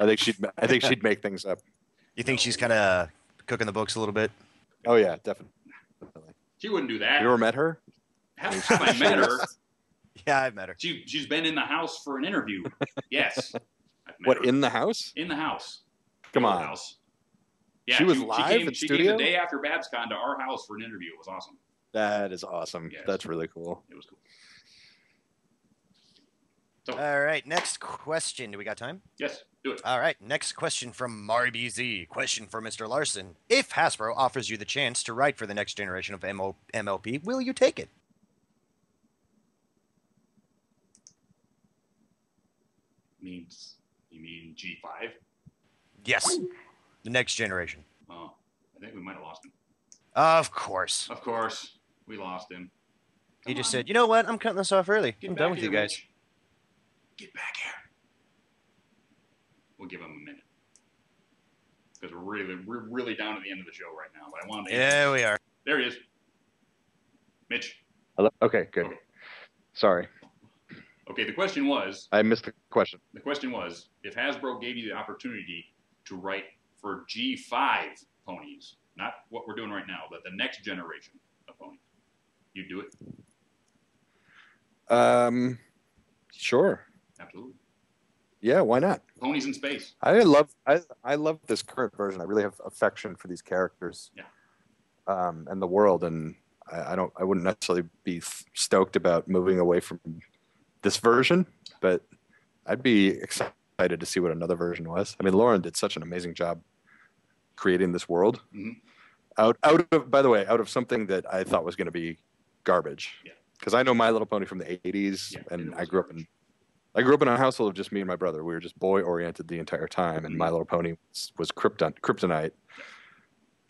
think she'd make things up. You think she's kind of cooking the books a little bit? Oh yeah, definitely. She wouldn't do that. You ever met her? Have I met her? Yeah, I've met her. She's been in the house for an interview. Yes. I've met What, her. in the house? In the house. Come The old on. House. Yeah, She was live in she studio? came the day after BabsCon to our house for an interview. It was awesome. That is awesome. Yes. That's really cool. It was cool. So, All right, next question. Do we got time? yes, do it. All right, next question from MariBZ. Question for Mr. Larson. If Hasbro offers you the chance to write for the next generation of MLP, will you take it? You mean G5? Yes. The next generation. Oh, I think we might have lost him. Of course. Of course, we lost him. He Come just on. said, you know what? I'm cutting this off early. Get I'm back done with you here, guys. Mitch. Get back here. We'll give him a minute. Because we're really down to the end of the show right now. But I wanted to. Yeah, we are. There he is. Mitch. Hello? Okay, good. Okay. Sorry, Okay, the question was, I missed the question. if Hasbro gave you the opportunity to write for G5 ponies, not what we're doing right now, but the next generation of ponies, you'd do it? Sure. Absolutely. Yeah, why not? Ponies in space. I love this current version. I really have affection for these characters. Yeah. And the world, and I wouldn't necessarily be stoked about moving away from this version, but I'd be excited to see what another version was. I mean, Lauren did such an amazing job creating this world. Mhm. Out of something that I thought was going to be garbage. Yeah. Because I know My Little Pony from the 80s, Yeah, and it I was grew up in a household of just me and my brother. We were just boy oriented the entire time, and Mhm. My Little Pony was kryptonite.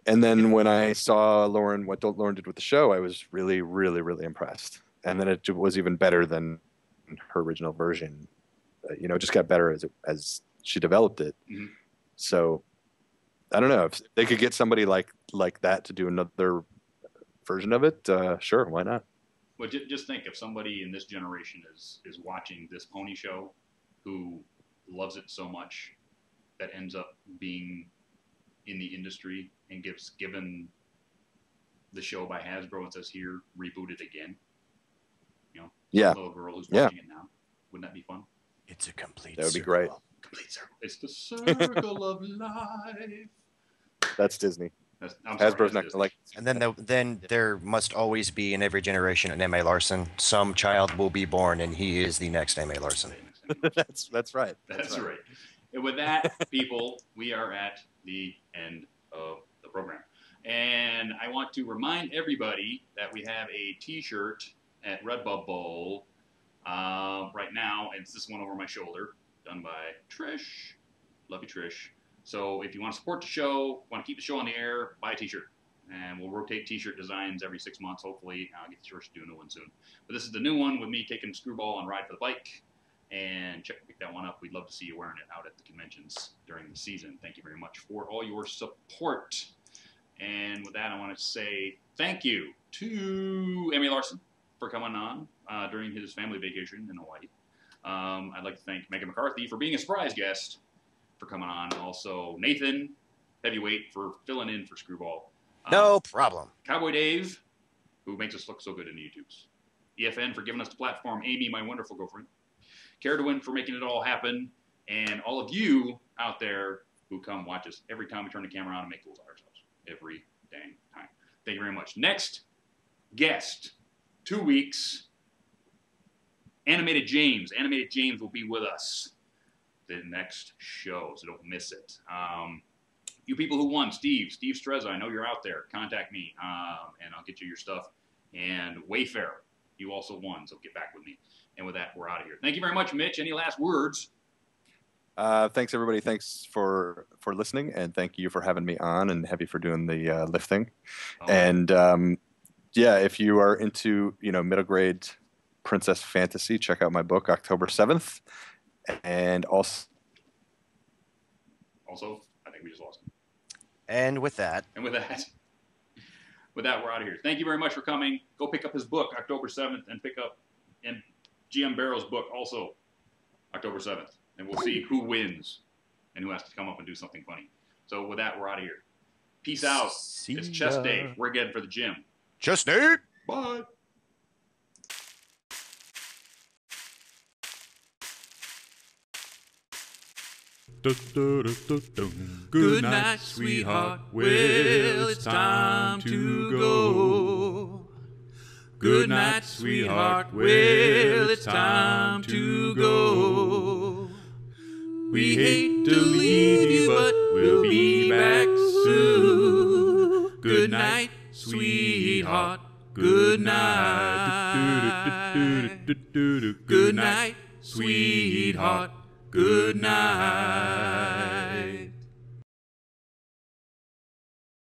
And then when I saw what Lauren did with the show, I was really, really, really impressed. And then it was even better than her original version. It just got better as she developed it. Mhm. So I don't know if they could get somebody like that to do another version of it. Sure, why not? Well, just think if somebody in this generation is watching this pony show who loves it so much that ends up being in the industry and given the show by Hasbro and says, here, reboot it again. Yeah, Little girl who's watching it now. Wouldn't that be fun? It's a complete that would be circle. great. Complete circle. It's the circle of life. That's Disney. I'm sorry, Hasbro's that's not Disney. like. And then there must always be in every generation an M.A. Larson. Some child will be born, and he is the next M.A. Larson. That's right. That's right. And with that, people, we are at the end of the program. And I want to remind everybody that we have a T-shirt at Redbubble right now. It's this one over my shoulder, done by Trish. Love you, Trish. So if you want to support the show, want to keep the show on the air, buy a T-shirt. And we'll rotate T-shirt designs every 6 months. Hopefully, I'll get the chance to do a new one soon. But this is the new one with me taking Screwball on Ride for the Bike. And pick that one up. We'd love to see you wearing it out at the conventions during the season. Thank you very much for all your support. And with that, I want to say thank you to Emmy Larson for coming on during his family vacation in Hawaii. I'd like to thank Megan McCarthy for being a surprise guest for coming on. Also, Nathan, Heavyweight, for filling in for Screwball. No problem. Cowboy Dave, who makes us look so good in the YouTubes. EFN for giving us the platform. Amy, my wonderful girlfriend. Caradwin for making it all happen. And all of you out there who come watch us every time we turn the camera on and make fools of ourselves. Every dang time. Thank you very much. Next guest, 2 weeks, Animated James. Animated James will be with us the next show, so don't miss it. You people who won, Steve Strezza, I know you're out there. Contact me, and I'll get you your stuff. And Wayfarer, you also won, so get back with me. And with that, we're out of here. Thank you very much, Mitch. Any last words? Thanks everybody. Thanks for listening, and thank you for having me on, and Heavy for doing the lifting. Oh. And yeah, if you are into middle grade princess fantasy, check out my book October 7th. And also, I think we just lost him. And with that, we're out of here. Thank you very much for coming. Go pick up his book October 7th, and pick up GM Barrow's book also October 7th. And we'll see who wins and who has to come up and do something funny. So with that, we're out of here. Peace out. It's chest day. We're getting for the gym. Chest day. Bye. Good night, sweetheart. Well, it's time to go. Good night, sweetheart. Well, it's time to go. We hate to leave you, but we'll be back soon. Good night, sweetheart. Good night. Good night, sweetheart. Good night.